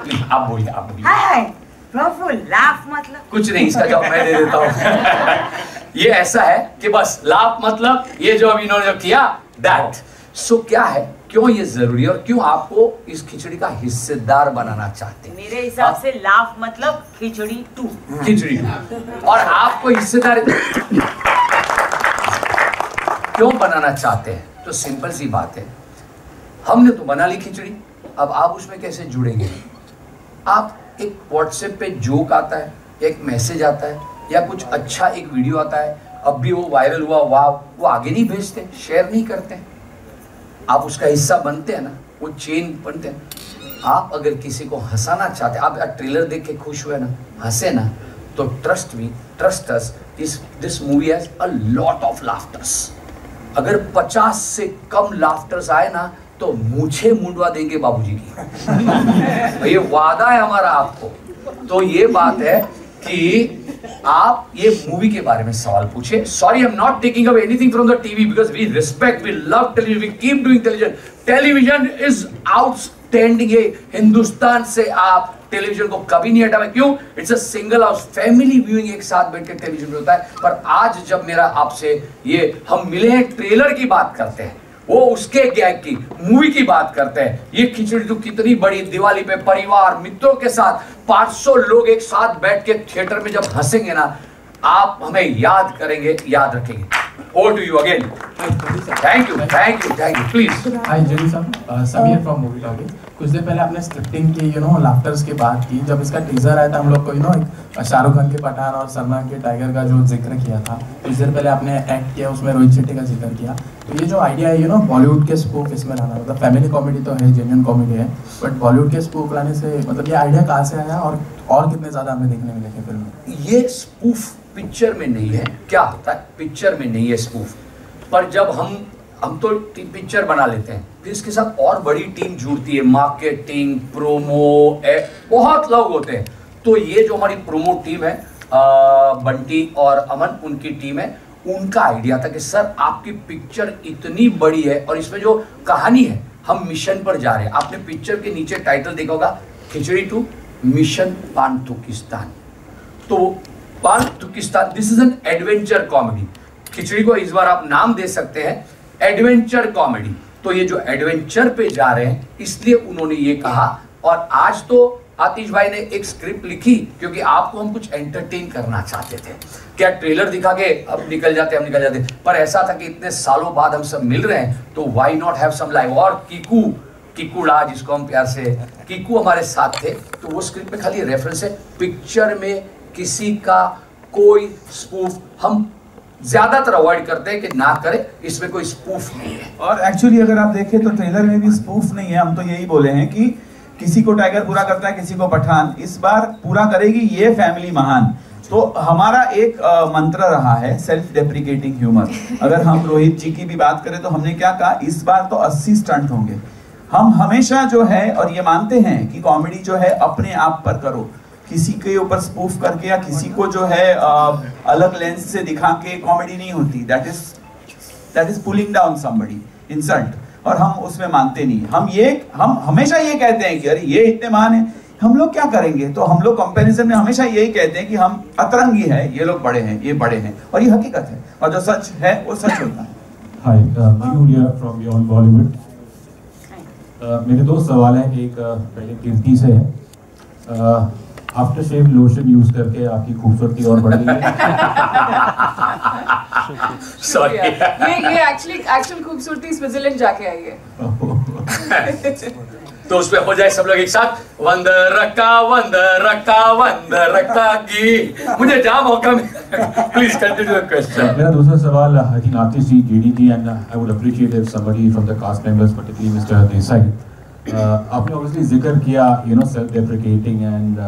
बोलिए, आप बोलिए। लाफ मतलब कुछ नहीं, इसका जवाब मैं दे देता हूँ। ये ऐसा है कि बस लाफ मतलब ये जो अभी इन्होंने जो किया, दैट। सो क्या है, क्यों ये जरूरी है और क्यों आपको इस खिचड़ी का हिस्सेदार बनाना चाहते हैं? मेरे हिसाब से लाफ मतलब खिचड़ी 2। खिचड़ी 2। और आपको हिस्सेदार क्यों बनाना चाहते हैं? तो सिंपल सी बात है, हमने तो बना ली खिचड़ी, अब आप उसमें कैसे जुड़ेंगे? आप एक व्हाट्सएप पे जोक आता है, एक मैसेज आता है, या कुछ अच्छा एक वीडियो आता है, अब भी वो वायरल हुआ, वाह, वो आगे नहीं भेजते, शेयर नहीं करते। आप उसका हिस्सा बनते हैं ना, वो चेन बनते हैं। आप अगर किसी को हंसाना चाहते, आप ट्रेलर देख के खुश हुए ना, हंसे ना, तो trust us, this movie has a lot of laughters. अगर 50 से कम लाफ्टर्स आए ना तो मूछे मुंडवा देंगे बाबूजी की। ये वादा है हमारा आपको। तो ये बात है कि आप ये मूवी के बारे में सवाल पूछे। Sorry, I am not taking away anything from the TV because we respect, we love television, we keep doing television. Television is outstanding है। हिंदुस्तान से आप टेलीविजन को कभी नहीं हटावे। क्यों? It's a single house, family viewing एक साथ बैठ के टेलीविजन में होता है। पर आज जब मेरा आपसे ये हम मिले हैं, ट्रेलर की बात करते हैं, वो उसके गैग की मूवी की बात करते हैं। ये खिचड़ी तो कितनी बड़ी, दिवाली पे परिवार मित्रों के साथ 500 लोग एक साथ बैठ के थिएटर में जब हंसेंगे ना, आप हमें याद करेंगे, याद रखेंगे। Over to you again. Thank you, thank you, thank you. Please. Hi Jerry साहब, समीर फ्रॉम मूवी टॉकीज। कुछ देर पहले आपने स्क्रिप्टिंग की, लाफ्टर्स की बात की। जब इसका टीजर आया था हम लोग को शाहरुख खान के पठान और सलमान के टाइगर का जो जिक्र किया था, कुछ देर पहले आपने एक्ट किया, उसमें रोहित शेट्टी का जिक्र किया। तो ये जो आइडिया है बॉलीवुड के स्पूफ इसमें लाना, मतलब फैमिली कॉमेडी तो है, जेन्युइन कॉमेडी है, बट बॉलीवुड के स्पूफ लाने से मतलब ये आइडिया कहाँ से आया और कितने ज़्यादा हमें देखने मिलेंगे फिल्म में? ये स्पूफ पिक्चर में नहीं है। क्या होता है, पिक्चर में नहीं है स्पूफ, पर जब हम तो पिक्चर बना लेते हैं, फिर इसके साथ और बड़ी टीम जुड़ती है, मार्केटिंग, प्रोमो, बहुत लोग होते हैं। तो ये जो हमारी प्रोमो टीम है, बंटी और अमन, उनकी टीम है, उनका आइडिया था कि सर आपकी पिक्चर इतनी बड़ी है और इसमें जो कहानी है, हम मिशन पर जा रहे हैं। आपने पिक्चर के नीचे टाइटल देखा होगा, खिचड़ी 2 मिशन पानतुकिस्तान। तो Pantukistan, this is an adventure comedy. Khichdi को इस बार आप नाम दे सकते हैं एडवेंचर कॉमेडी। तो ये जो एडवेंचर पे जा रहे हैं, इसलिए उन्होंने ये कहा। और आज तो आतिश भाई ने एक स्क्रिप्ट लिखी क्योंकि आपको हम कुछ एंटरटेन करना चाहते थे। क्या ट्रेलर दिखा के अब निकल जाते, पर ऐसा था कि इतने सालों बाद हम सब मिल रहे हैं, तो why not have some live. और किकुड़ा, जिसको हम प्यार से किकू, हमारे साथ थे। तो वो स्क्रिप्ट में खाली रेफरेंस है, पिक्चर में किसी का कोई स्पूफ हम ज्यादातर अवॉइड करते हैं कि ना करें, इसमें कोई स्पूफ नहीं है। और एक्चुअली अगर आप देखें तो ट्रेलर में भी स्पूफ नहीं है। हम तो यही बोले हैं कि किसी को टाइगर पूरा करता है, किसी को पठान। इस बार पूरा करेगी ये फैमिली महान। तो हमारा एक मंत्र रहा है सेल्फ डेप्रिकेटिंग ह्यूमर। अगर हम रोहित जी की भी बात करें तो हमने क्या कहा, इस बार तो 80 स्टंट होंगे। हम हमेशा जो है, और ये मानते हैं कि कॉमेडी जो है अपने आप पर करो, किसी के ऊपर स्पूफ करके या किसी को जो है अलग लेंस से दिखा के कॉमेडी नहीं होती। That is pulling down somebody, insult. और हम उसमें मानते नहीं। हम हमेशा ये कहते हैं कि अरे ये इतने महान है, हम लोग क्या करेंगे। तो हम लोग कंपैरिजन में हमेशा यही कहते हैं कि हम अतरंगी है, ये लोग बड़े हैं, ये बड़े हैं, और ये हकीकत है। और जो सच है वो सच होता है। हाय, मयूर हियर फ्रॉम बियॉन्ड बॉलीवुड। मेरे दो सवाल हैं। एक पहले कीर्ति से है। आफ्टर शेव लोशन यूज करके आपकी खूबसूरती और बढ़ गई है। सॉरी, ये एक्चुअल खूबसूरती स्विट्जरलैंड जाके आई है। तो उसमें हो जाए सब लोग एक साथ, वंदरका की। मुझे जहाँ मौका मिले, प्लीज कंटिन्यू द क्वेश्चन। मेरा दूसरा सवाल, I think Aatish ji, JD ji, and I would appreciate if somebody from the cast members, particularly mister Desai, आपने ऑब्वियसली जिक्र किया सेल्फ डेप्रिकेटिंग एंड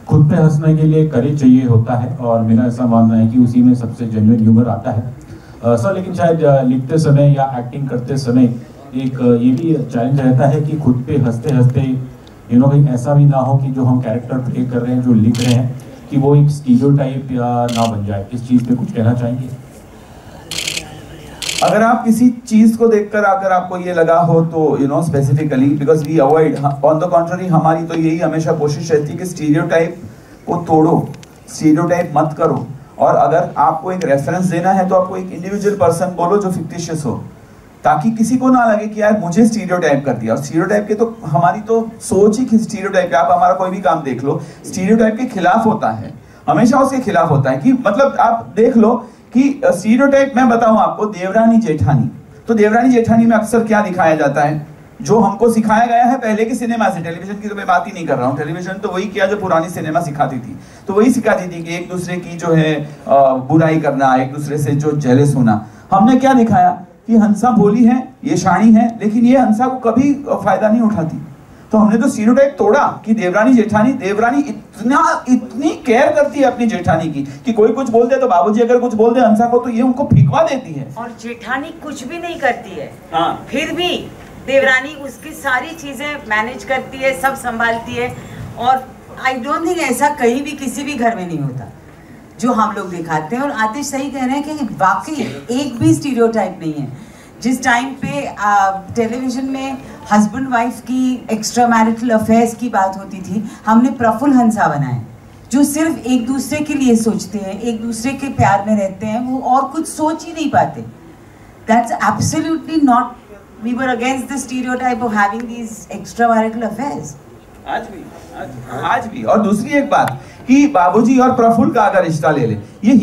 खुद पे हंसने के लिए करेज चाहिए होता है, और मेरा ऐसा मानना है कि उसी में सबसे जेन्युइन ह्यूमर आता है। सर, लेकिन शायद लिखते समय या एक्टिंग करते समय एक ये भी चैलेंज रहता है कि खुद पे हंसते हंसते कहीं ऐसा भी ना हो कि जो हम कैरेक्टर प्ले कर रहे हैं, जो लिख रहे हैं, कि वो एक स्टीरियोटाइप या ना बन जाए। इस चीज़ पे कुछ कहना चाहेंगे? अगर आप किसी चीज को देखकर अगर आपको ये लगा हो तो specifically, because we avoid, on the contrary हमारी तो यही हमेशा कोशिश रहती है कि स्टीरियोटाइप को तोड़ो, स्टीरियोटाइप मत करो। और अगर आपको एक रेफरेंस देना है तो आपको एक इंडिविजुअल पर्सन बोलो जो फिक्टिशियस हो, ताकि किसी को ना लगे कि यार मुझे स्टीरियोटाइप कर दिया। और स्टीरियोटाइप के तो हमारी तो सोच ही स्टीरियोटाइप, आप हमारा कोई भी काम देख लो, स्टीरियोटाइप के खिलाफ होता है, हमेशा उसके खिलाफ होता है। कि मतलब आप देख लो कि स्टीरियोटाइप, मैं बताऊं आपको, देवरानी जेठानी, तो देवरानी जेठानी में अक्सर क्या दिखाया जाता है, जो हमको सिखाया गया है पहले के सिनेमा से। टेलीविजन की तो मैं बात ही नहीं कर रहा हूँ, टेलीविजन तो वही किया जो पुरानी सिनेमा सिखाती थी। तो वही सिखाती थी कि एक दूसरे की जो है बुराई करना, एक दूसरे से जो जेलस होना। हमने क्या दिखाया, कि हंसा भोली है, ये शानी है, लेकिन ये हंसा को कभी फायदा नहीं उठाती। तो हमने तो स्टीरियोटाइप तोड़ा कि देवरानी इतनी केयर करती है अपनी जेठानी की कि कोई कुछ बोल दे तो बाबूजी अगर कुछ बोल दे हंसा को तो ये उनको फिकवा देती है। और जेठानी कुछ भी नहीं करती है, हाँ। फिर भी देवरानी उसकी सारी चीजें मैनेज करती है, सब संभालती है। और आई डोंट थिंक ऐसा कहीं भी किसी भी घर में नहीं होता जो हम लोग दिखाते हैं। और आतिश सही कह रहे हैं कि वाकई एक भी स्टीरियोटाइप नहीं है। जिस टाइम पे टेलीविजन में हस्बैंड वाइफ की एक्स्ट्रा मैरिटल अफेयर्स की बात होती थी, हमने प्रफुल्ल हंसा बनाए जो सिर्फ एक दूसरे के लिए सोचते हैं, एक दूसरे के प्यार में रहते हैं, वो और कुछ सोच ही नहीं पाते। That's absolutely not, we were against the stereotype of having these extra marital affairs. आज भी। और दूसरी एक बात कि बाबूजी और प्रफुल्ल का अगर रिश्ता ले ले, ये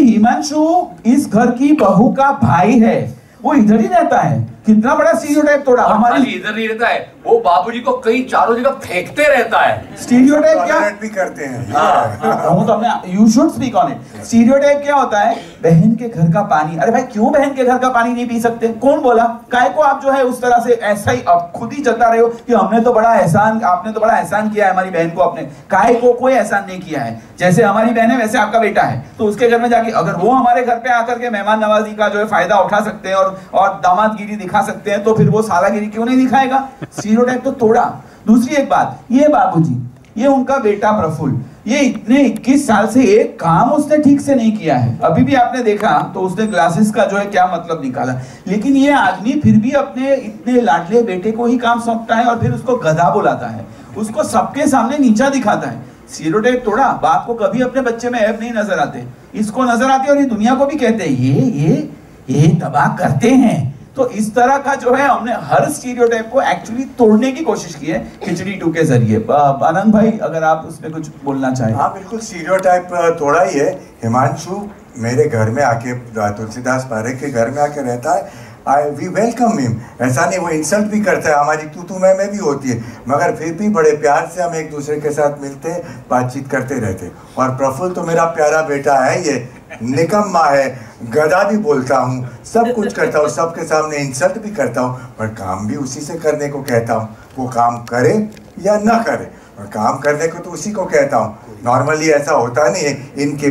हिमांशु इस घर की बहू का भाई है, वो इधर ही रहता है। कितना बड़ा स्टीरियोटाइप तोड़ा। हमारी इधर नहीं रहता है, वो बाबूजी को कई चारों जगह फेंकते रहता है। स्टीरियोटाइप क्या भी करते हैं। वो तो हमने you should speak on it. Stereotype क्या होता है? बहन के घर का पानी। अरे भाई क्यों बहन के घर का पानी नहीं पी सकते? कौन बोला? काय को आप जो है उस तरह से ऐसा ही अब खुद ही जता रहे हो कि आपने तो बड़ा एहसान किया है हमारी बहन को। अपने काय को कोई एहसान नहीं किया है। जैसे हमारी बहन है वैसे आपका बेटा है, तो उसके घर में जाके अगर वो हमारे घर पे आकर के मेहमान नवाजी का जो है फायदा उठा सकते हैं और दामादगिरी दिखा सकते हैं, तो फिर वो सालागिरी क्यों नहीं दिखाएगा? स्टीरियोटाइप तो तोड़ा। दूसरी एक बात, ये बाबूजी, ये उनका बेटा प्रफुल्ल, ये इतने 21 साल से एक काम उसने ठीक से नहीं किया है। अभी भी आपने देखा तो उसने ग्लासेस का जो है क्या मतलब निकाला, लेकिन ये आदमी फिर भी अपने इतने लाडले बेटे को ही काम सौंपता है और फिर उसको गधा बुलाता है, उसको सबके सामने नीचा दिखाता है। स्टीरियोटाइप तोड़ा। बाप को कभी अपने बच्चे में ऐब नहीं नजर आते, इसको नजर आते और ये दुनिया को भी कहते हैं ये तबाह करते हैं। तो इस तरह का जो है हमने हर स्टीरियोटाइप को एक्चुअली तोड़ने की कोशिश की है खिचड़ी 2 के जरिए। आनंद भाई अगर आप उसमें कुछ बोलना चाहें। हाँ बिल्कुल, स्टीरियोटाइप तोड़ा ही है। हिमांशु मेरे घर में आके, तुलसीदास पारेख के घर में आके रहता है, वी वेलकम हिम। ऐसा नहीं वो इंसल्ट भी करता है, हमारी तू मैं भी होती है, मगर फिर भी बड़े प्यार से हम एक दूसरे के साथ मिलते, बातचीत करते रहते। और प्रफुल्ल तो मेरा प्यारा बेटा है, ये निकम्मा है, गधा भी बोलता हूँ, सब कुछ करता हूँ, सबके सामने इंसल्ट भी करता हूँ, पर काम भी उसी से करने को कहता हूँ। वो काम करे या ना करे, और काम करने को तो उसी को कहता हूँ। नॉर्मली ऐसा होता नहीं है, इनके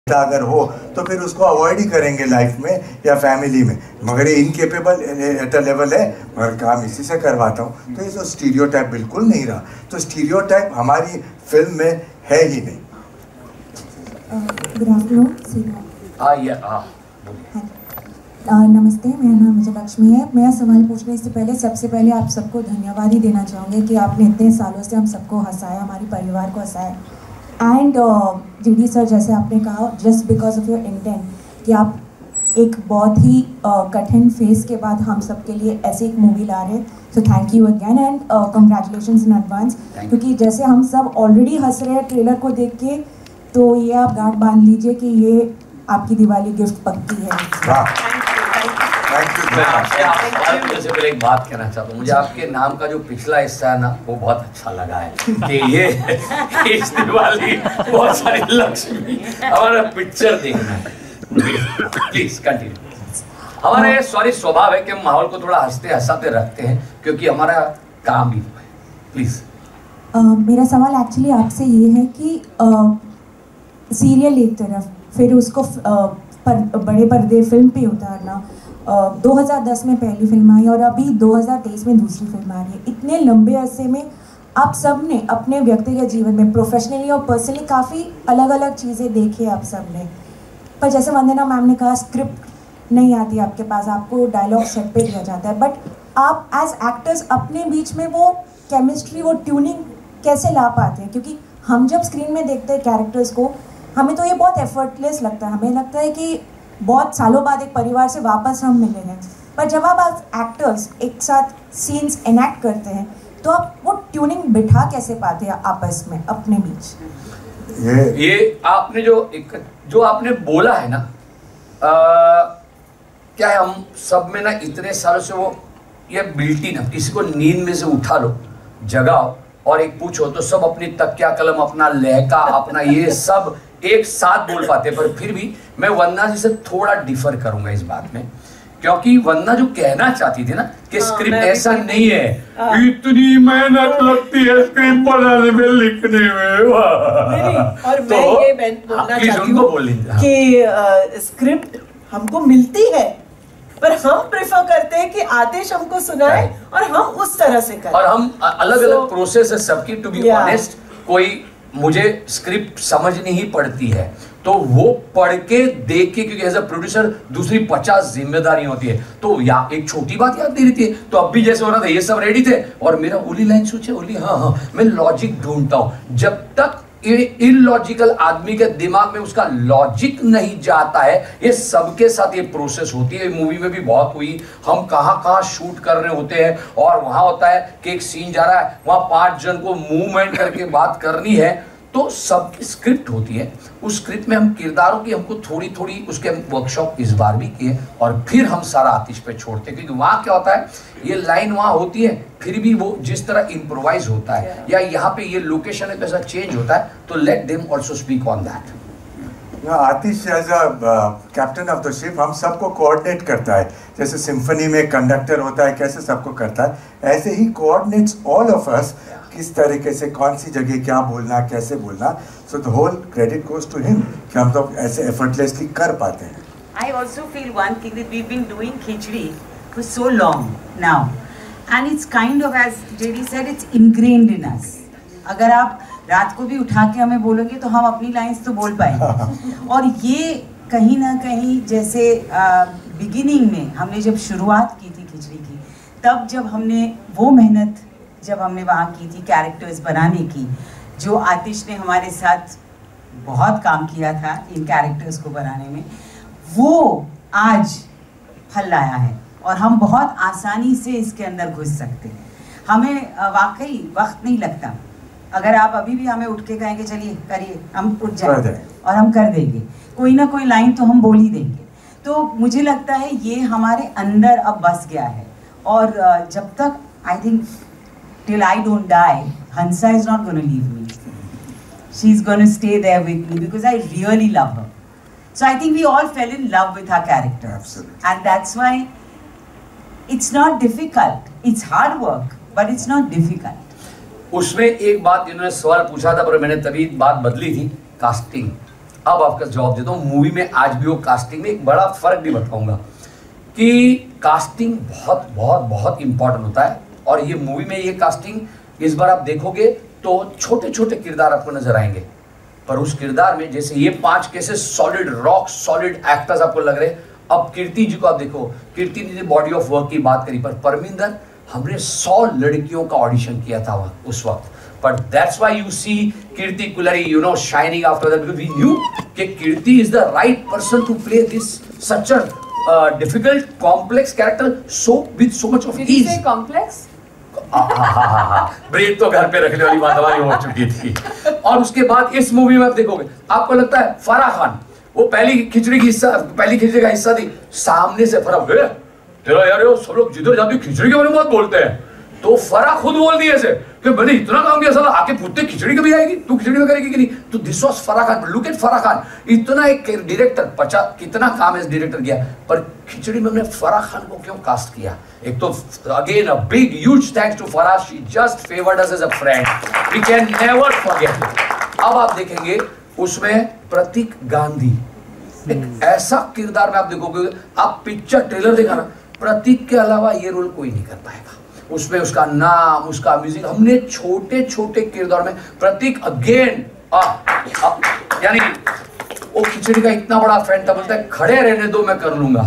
अगर हो तो फिर उसको अवॉइड ही करेंगे लाइफ में या फैमिली में, मगर ये इनकेपेबल एट अ लेवल है, मगर काम इसी से करवाता हूँ। तो ये जो स्टीरियोटाइप बिल्कुल नहीं रहा। तो स्टीरियोटाइप हमारी फिल्म में है ही नहीं। Good afternoon. नमस्ते, मेरा नाम विजय लक्ष्मी है। मेरा सवाल पूछने से पहले सबसे पहले आप सबको धन्यवाद ही देना चाहूँगी कि आपने इतने सालों से हम सबको हंसाया, हमारे परिवार को हंसाया। एंड जीडी सर, जैसे आपने कहा, just because of your intent कि आप एक बहुत ही कठिन फेज के बाद हम सब के लिए ऐसे एक मूवी ला रहे हैं, so thank you again and congratulations in advance. क्योंकि जैसे हम सब ऑलरेडी हंस रहे हैं ट्रेलर को देख के, तो ये आप गांठ बांध लीजिए कि ये आपकी दिवाली गिफ्ट पक्की है। मैं आपसे से पहले एक बात कहना चाहता हूँ। मुझे आपके नाम का जो पिछला हिस्सा है ना, वो बहुत अच्छा लगा है कि ये इस दिवाली बहुत सारी लक्ष्मी हमारा पिक्चर देखना है। Please continue. हमारा ये स्वभाव है कि हम माहौल को थोड़ा हंसते हंसाते रखते हैं, क्योंकि हमारा काम भी है। प्लीज। मेरा सवाल एक्चुअली आपसे ये है कि सीरियल एक तरफ, फिर उसको बड़े पर्दे फिल्म पे उतारना, 2010 में पहली फिल्म आई और अभी 2023 में दूसरी फिल्म आ रही है। इतने लंबे अरसे में आप सब ने अपने व्यक्तिगत जीवन में प्रोफेशनली और पर्सनली काफ़ी अलग अलग चीज़ें देखी आप सब ने, पर जैसे वंदना मैम ने कहा स्क्रिप्ट नहीं आती आपके पास, आपको डायलॉग सेट पे दिया जाता है, बट आप एज एक्टर्स अपने बीच में वो केमिस्ट्री, वो ट्यूनिंग कैसे ला पाते हैं? क्योंकि हम जब स्क्रीन में देखते हैं कैरेक्टर्स को, हमें तो ये बहुत एफर्टलेस लगता है, हमें लगता है कि बहुत सालों बाद एक परिवार से वापस हम मिले हैं, पर जब आप एक्टर्स एक साथ सीन्स एनैक्ट करते हैं तो आप वो ट्यूनिंग बिठा कैसे पाते हैं आपस में अपने बीच? ये आपने जो आपने बोला है ना, क्या है, हम सब में ना इतने सालों से वो ये बिल्टी ना, किसी को नींद में से उठा लो, जगाओ और एक पूछो तो सब अपनी तकिया कलम, अपना लहका, अपना ये सब एक साथ बोल पाते। पर फिर भी मैं वंदना जी से थोड़ा डिफर करूंगा इस बात में क्योंकि वंदना जो कहना चाहती थी ना कि स्क्रिप्ट ऐसा नहीं है, इतनी मेहनत लगती है स्क्रिप्ट बनाने में, लिखने में। और मैं ये बोलना चाहती हूँ कि स्क्रिप्ट हमको मिलती है, पर हम प्रेफर करते हैं कि आतिश हमको सुनाए और हम उस तरह से करें। और हम अलग अलग प्रोसेस है सबकी, टू बी ऑनेस्ट। कोई मुझे स्क्रिप्ट समझनी ही पड़ती है तो वो पढ़ के देख के, क्योंकि एज अ प्रोड्यूसर दूसरी 50 जिम्मेदारी होती है, तो या एक छोटी बात याद नहीं रहती है। तो अब भी जैसे हो रहा था, ये सब रेडी थे और मेरा ओली लाइन सोचे, ओली हाँ, मैं लॉजिक ढूंढता हूं। जब तक इलॉजिकल आदमी के दिमाग में उसका लॉजिक नहीं जाता है, ये सबके साथ ये प्रोसेस होती है। मूवी में भी बहुत हुई, हम कहां शूट कर रहे होते हैं और वहां होता है कि एक सीन जा रहा है, वहां 5 जन को मूवमेंट करके बात करनी है, तो सबकी स्क्रिप्ट होती है। उस स्क्रिप्ट में हम किरदारों की हमको थोड़ी थोड़ी उसके वर्कशॉप इस बार भी किए और फिर हम सारा आतिश पे छोड़ते हैं, क्योंकि वहां क्या होता है, ये लाइन वहां होती है, फिर भी वो जिस तरह इम्प्रोवाइज होता है या यहाँ पे ये लोकेशन है कैसा चेंज होता है, तो let them also speak on that. Aatish as a captain of the ship हम सबको कोऑर्डिनेट करता है, जैसे सिम्फनी में कंडक्टर होता है, कैसे सबको करता है, ऐसे ही कोऑर्डिनेट्स ऑल ऑफ अस, किस तरीके से कौन सी जगह क्या बोलना, कैसे बोलना। So the whole credit goes to him कि हम तो ऐसे एफर्टलेसली कर पाते हैं। I also feel one thing that we've been doing khichdi for so long now, and it's kind of, as JD said, it's ingrained in us. अगर आप रात को भी उठा के हमें बोलोगे तो हम अपनी लाइंस तो बोल पाएंगे। और ये कहीं ना कहीं जैसे बिगिनिंग में हमने जब शुरुआत की थी खिचड़ी की, तब जब हमने वो मेहनत जब हमने वहाँ की थी कैरेक्टर्स बनाने की, जो आतिश ने हमारे साथ बहुत काम किया था इन कैरेक्टर्स को बनाने में, वो आज फल लाया है और हम बहुत आसानी से इसके अंदर घुस सकते हैं। हमें वाकई वक्त नहीं लगता। अगर आप अभी भी हमें उठ के कहेंगे चलिए करिए, हम उठ जाएंगे और हम कर देंगे, कोई ना कोई लाइन तो हम बोल ही देंगे। तो मुझे लगता है ये हमारे अंदर अब बस गया है, और जब तक I think till I don't die, Hansa is not going to leave me. She's going to stay there with me because I really love her. So I think we all fell in love with her character. Absolutely. And that's why it's not difficult. It's hard work, but it's not difficult. उसमें एक बात इन्होंने सवाल पूछा था पर मैंने तभी बात बदली थी, कास्टिंग। अब आपका जवाब देता हूँ। मूवी में आज भी वो कास्टिंग में एक बड़ा फर्क भी बताऊंगा कि कास्टिंग बहुत बहुत बहुत इंपॉर्टेंट होता है। और ये मूवी में ये कास्टिंग इस बार आप देखोगे तो छोटे छोटे किरदार आपको नजर आएंगे, पर उस किरदार में जैसे ये 5 कैसे सॉलिड रॉक सॉलिड एक्टर्स आपको लग रहे हैं। अब कीर्ति जी को आप देखो, कीर्ति ने बॉडी ऑफ वर्क की बात करी, पर परमिंदर हमने 100 लड़कियों का ऑडिशन किया था उस वक्त, but that's why you see Kirti Kulhari you know shining after that, because we knew कि Kirti is the right person to play this such a difficult complex character so with so much of ease. Complex break तो घर पे रखने वाली बात हमारी हो चुकी थी। और उसके बाद इस मूवी में आप देखोगे, आपको लगता है फराह खान वो पहली खिचड़ी का हिस्सा थी, सामने से फराह तेरा यार सब लोग जिधर जाते खिचड़ी के बारे में बहुत बोलते हैं, तो फराह खुद बोल दिए ऐसे कि मैंने इतना काम किया साला, आके पूछते खिचड़ी कभी आएगी, तू खिचड़ी में करेगी कि नहीं। तो this was Farah Khan. Look at Farah Khan, इतना एक डायरेक्टर 50 कितना काम है डायरेक्टर किया, पर खिचड़ी में हमने फराह खान को क्यों कास्ट किया। एक तो again a big huge thanks to Farah, she just favoured us as a friend, we can never forget. अब आप देखेंगे उसमें प्रतीक गांधी, एक ऐसा किरदार में आप देखोगे, आप पिक्चर ट्रेलर देखा ना, प्रतीक के अलावा ये रोल कोई नहीं कर पाएगा। उसमें उसका नाम, उसका म्यूजिक, हमने छोटे छोटे किरदार में प्रतीक अगेन यानी वो खिचड़ी का इतना बड़ा फैन था, बोलता है खड़े रहने दो मैं कर लूंगा,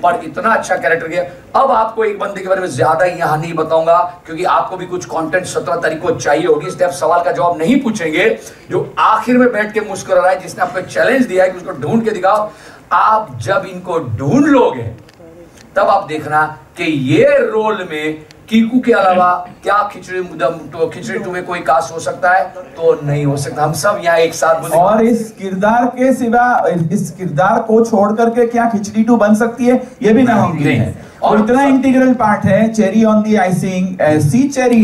पर इतना अच्छा कैरेक्टर किया। अब आपको एक बंदे के बारे में ज्यादा यहाँ नहीं बताऊंगा क्योंकि आपको भी कुछ कंटेंट 17 तारीख को चाहिए होगी, इसलिए आप सवाल का जवाब नहीं पूछेंगे। जो आखिर में बैठ के मुस्कुरा रहा है, जिसने आपको चैलेंज दिया है कि उसको ढूंढ के दिखाओ, आप जब इनको ढूंढ लोगे तब आप देखना कि ये रोल में कीकू के अलावा क्या खिचड़ी 2 में कोई कास्ट हो सकता है, तो नहीं हो सकता। हम सब यहाँ एक साथ बोलेंगे। और इस किरदार के सिवा इस किरदार को छोड़ करके क्या खिचड़ी 2 बन सकती है, ये भी नामुमकिन है। और इतना इंटीग्रल पार्ट है, चेरी ऑन दी आइसिंग, ऐसी चेरी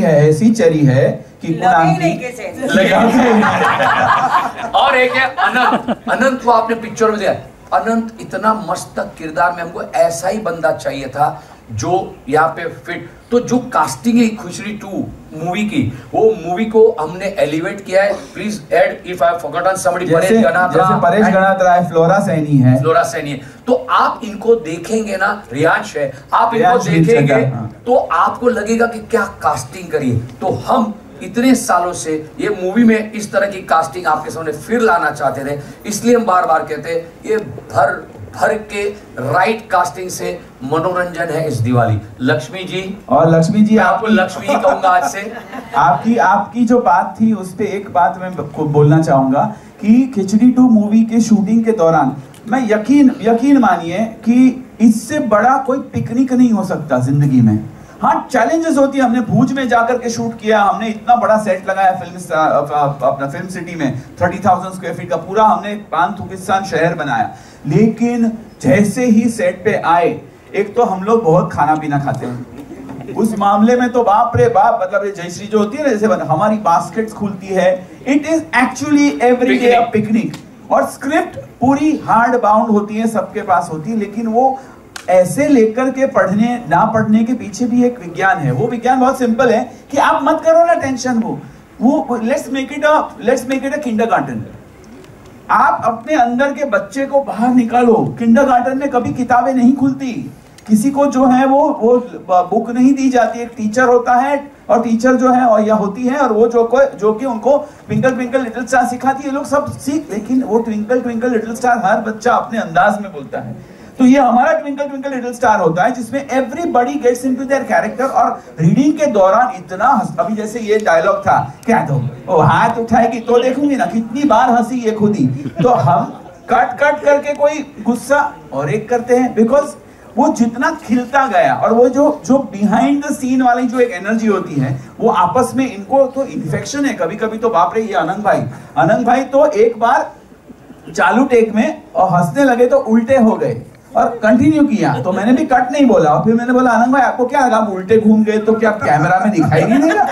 है कि और एक है अनंत को आपने पिक्चर में दिया, अनंत इतना मस्त किरदार में, हमको ऐसा ही बंदा चाहिए था जो यहाँ पे फिट। तो जो कास्टिंग है खिचड़ी 2 मूवी की, वो मूवी को हमने एलिवेट किया है। Please add if I forgotten somebody. जैसे परेश गणात्रा है, फ्लोरा सैनी है, तो आप इनको देखेंगे ना, रियांश है, आप इनको देखेंगे तो आपको लगेगा कि क्या कास्टिंग करिए। तो हम इतने सालों से ये मूवी में इस तरह की कास्टिंग आपके सामने फिर लाना चाहते थे, इसलिए हम बार बार कहते हैं ये भर के राइट कास्टिंग से मनोरंजन है इस दिवाली। लक्ष्मी जी आपको लक्ष्मी जी कहूंगा आज से। आपकी जो बात थी उस पे एक बात मैं बोलना चाहूंगा कि खिचड़ी 2 मूवी के शूटिंग के दौरान मैं यकीन मानिए कि इससे बड़ा कोई पिकनिक नहीं हो सकता जिंदगी में। हाँ, चैलेंजेस होती है। हमने भूज में जाकर के शूट किया, हमने इतना बड़ा सेट लगाया अपना फिल्म सिटी में, 30,000 स्क्वायर फीट का पूरा हमने पान-थूकिस्तान शहर बनाया। लेकिन जैसे ही सेट पे आए, एक तो हम लोग बहुत खाना पीना खाते हैं, उस मामले में तो बाप रे बाप, मतलब ये जयश्री जो होती है ना, जैसे हमारी बास्केट्स खुलती है, it is actually every day a picnic. और स्क्रिप्ट पूरी हार्ड बाउंड होती है, सबके पास होती है, लेकिन वो ऐसे लेकर के पढ़ने ना पढ़ने के पीछे भी एक विज्ञान है। वो विज्ञान बहुत सिंपल है कि आप मत करो ना टेंशन, वो let's make it a kindergarten. आप अपने अंदर के बच्चे को बाहर निकालो। किंडरगार्टन में कभी किताबें नहीं खुलती, किसी को जो है वो बुक नहीं दी जाती। एक टीचर होता है और टीचर जो है और या होती है, और वो जो कि उनको ट्विंकल ट्विंकल लिटिल स्टार सिखाती है, लोग सब सीख, लेकिन वो ट्विंकल ट्विंकल लिटिल स्टार हर बच्चा अपने अंदाज में बोलता है। तो ये हमारा ट्विंकल ट्विंकल लिटिल स्टार होता है, जिसमें everybody gets into their character. और रीडिंग के दौरान इतना अभी जैसे ये डायलॉग था, क्या तो वो हाथ उठाएगी तो देखूंगी ना, कितनी बार हंसी ये खुद ही। तो हम कट करके कोई गुस्सा और एक करते हैं, बिकॉज वो जितना खिलता गया, और वो जो बिहाइंड द सीन वाली जो एक एनर्जी होती है, वो आपस में इनको तो इन्फेक्शन है। कभी कभी तो बाप रे, ये अनंत भाई तो एक बार चालू टेक में और हंसने लगे तो उल्टे हो गए और कंटिन्यू किया, तो मैंने भी कट नहीं बोला। और फिर मैंने बोला, आनंद भाई आपको क्या लगा, आप उल्टे घूम गए तो क्या कैमरा में दिखाई नहीं देगा?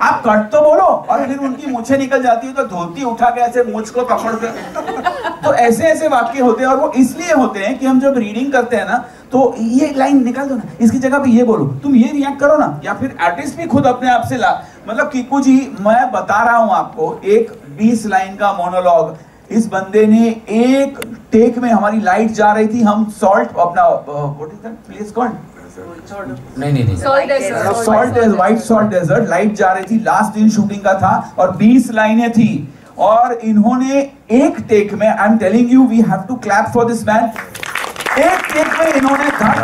आप कट तो बोलो। और फिर उनकी मूछें निकल जाती है तो धोती उठा के ऐसे मूछ को पकड़ के, तो ऐसे वाक्य होते हैं। और वो इसलिए होते हैं कि हम जब रीडिंग करते हैं ना, तो ये लाइन निकाल दो ना, इसकी जगह पे ये बोलो, तुम ये रिएक्ट करो ना, या फिर आर्टिस्ट भी खुद अपने आप से ला। मतलब कीकू जी, मैं बता रहा हूं आपको, एक 20 लाइन का मोनोलॉग इस बंदे ने एक टेक में, हमारी लाइट जा रही थी, हम सॉल्ट अपना what is that place called, नहीं salt white salt desert, light जा रही थी, लास्ट दिन शूटिंग का था और 20 लाइनें थी, और इन्होंने एक टेक में, I am telling you, we have to clap for this man, एक टेक में इन्होंने धाड़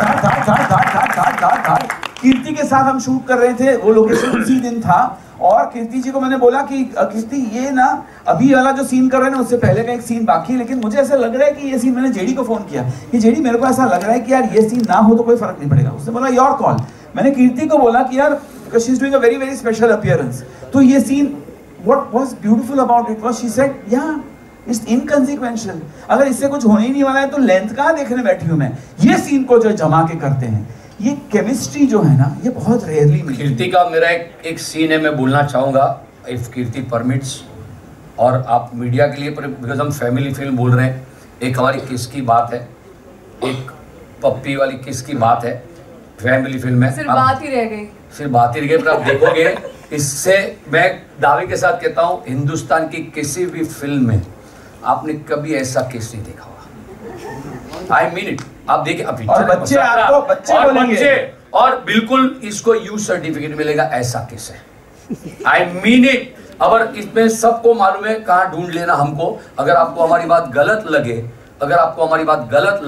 कीर्ति के साथ हम शूट कर रहे थे, वो लोकेशन उसी दिन था। और कीर्ति जी को मैंने बोला कि कीर्ति, ये ना अभी वाला जो सीन कर रहे हैं ना, उससे पहले का एक सीन बाकी है, लेकिन मुझे ऐसा लग रहा है कि ये सीन, मैंने जेडी को फोन किया कि जेडी मेरे को ऐसा लग रहा है कि यार ये सीन ना हो तो कोई फर्क नहीं पड़ेगा। उसने बोला योर कॉल। मैंने कीर्ति को बोला कि यार she is doing a very very special appearance, तो ये scene what was beautiful about it was, she said yeah it's inconsequential, अगर इससे कुछ होने ही नहीं वाला है तो लेंथ कहाँ देखने बैठी हूं मैं। ये सीन को जो जमा के करते हैं, ये केमिस्ट्री जो है ना, ये बहुत रेयरली मिलती है। कीर्ति का मेरा एक सीन है, मैं बोलना चाहूँगा, इफ कीर्ति परमिट्स, और आप मीडिया के लिए, बिकॉज हम फैमिली फिल्म बोल रहे हैं, एक हमारी किस की बात है, एक पप्पी वाली किस की बात है, फैमिली फिल्म है, सिर्फ बात ही रह गई, पर आप देखोगे, इससे मैं दावे के साथ कहता हूँ, हिंदुस्तान की किसी भी फिल्म में आपने कभी ऐसा केस नहीं देखा होगा। आई मीन इट। आप देखिए, अब और बच्चे आपको बोलेंगे, और बिल्कुल इसको यू सर्टिफिकेट मिलेगा, ऐसा केस है। आई मीन इट। अगर इसमें सबको मालूम है कहाँ ढूंढ लेना हमको। अगर आपको हमारी बात गलत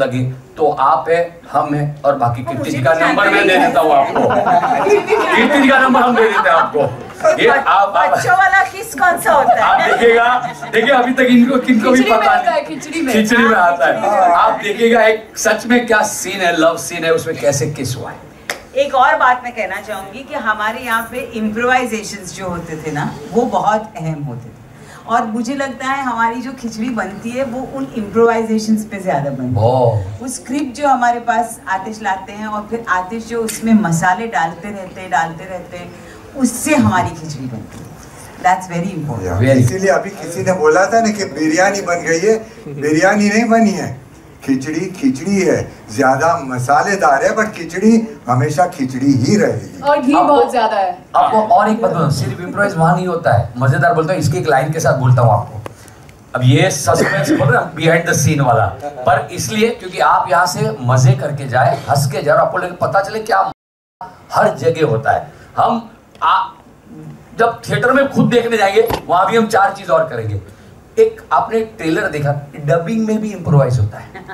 लगे, तो आप है, हम है, और बाकी कीर्ति जी का नंबर मैं दे देता हूँ आपको। कीर्ति जी का नंबर हम दे देते हैं आपको। ये आप बच्चों वाला किस कौन सा होता है? आप देखिए अभी तक इनको किनको भी पता नहीं, खिचड़ी में आता है। आप देखिएगा एक सच में क्या सीन है, लव सीन है, उसमें कैसे किस हुआ है। एक और बात मैं कहना चाहूंगी कि हमारे यहाँ पे इम्प्रोवाइजेशंस जो होते थे ना, वो बहुत अहम होते थे, और मुझे लगता है हमारी जो खिचड़ी बनती है वो उन इम्प्रोवाइजेशंस पे ज्यादा बनती है। वो स्क्रिप्ट जो हमारे पास आतिश लाते हैं, और फिर आतिश जो उसमें मसाले डालते रहते हैं, उससे हमारी खिचड़ी बनती है। That's very important. इसीलिए अभी किसी ने बोला था ना कि बिरयानी बन गई है, बिरयानी नहीं बनी है, खिचड़ी खिचड़ी है, ज्यादा मसालेदार है, बट खिचड़ी हमेशा खिचड़ी ही रहेगी। और घी बहुत ज्यादा है। आपको और एक बात, सिर्फ इम्प्रोवाइज वहां नहीं होता है, मजेदार बोलता हूँ, इसकी एक लाइन के साथ बोलता हूँ आपको। अब ये सस्पेंस बोल रहे हैं बिहाइंड द सीन वाला, पर इसलिए क्योंकि आप यहाँ से मजे करके जाए, हंस के जाए, आपको पता चले क्या हर जगह होता है। हम जब थिएटर में खुद देखने जाएंगे वहां भी हम 4 चीज और करेंगे। एक आपने ट्रेलर देखा, डबिंग में भी इम्प्रोवाइज होता है।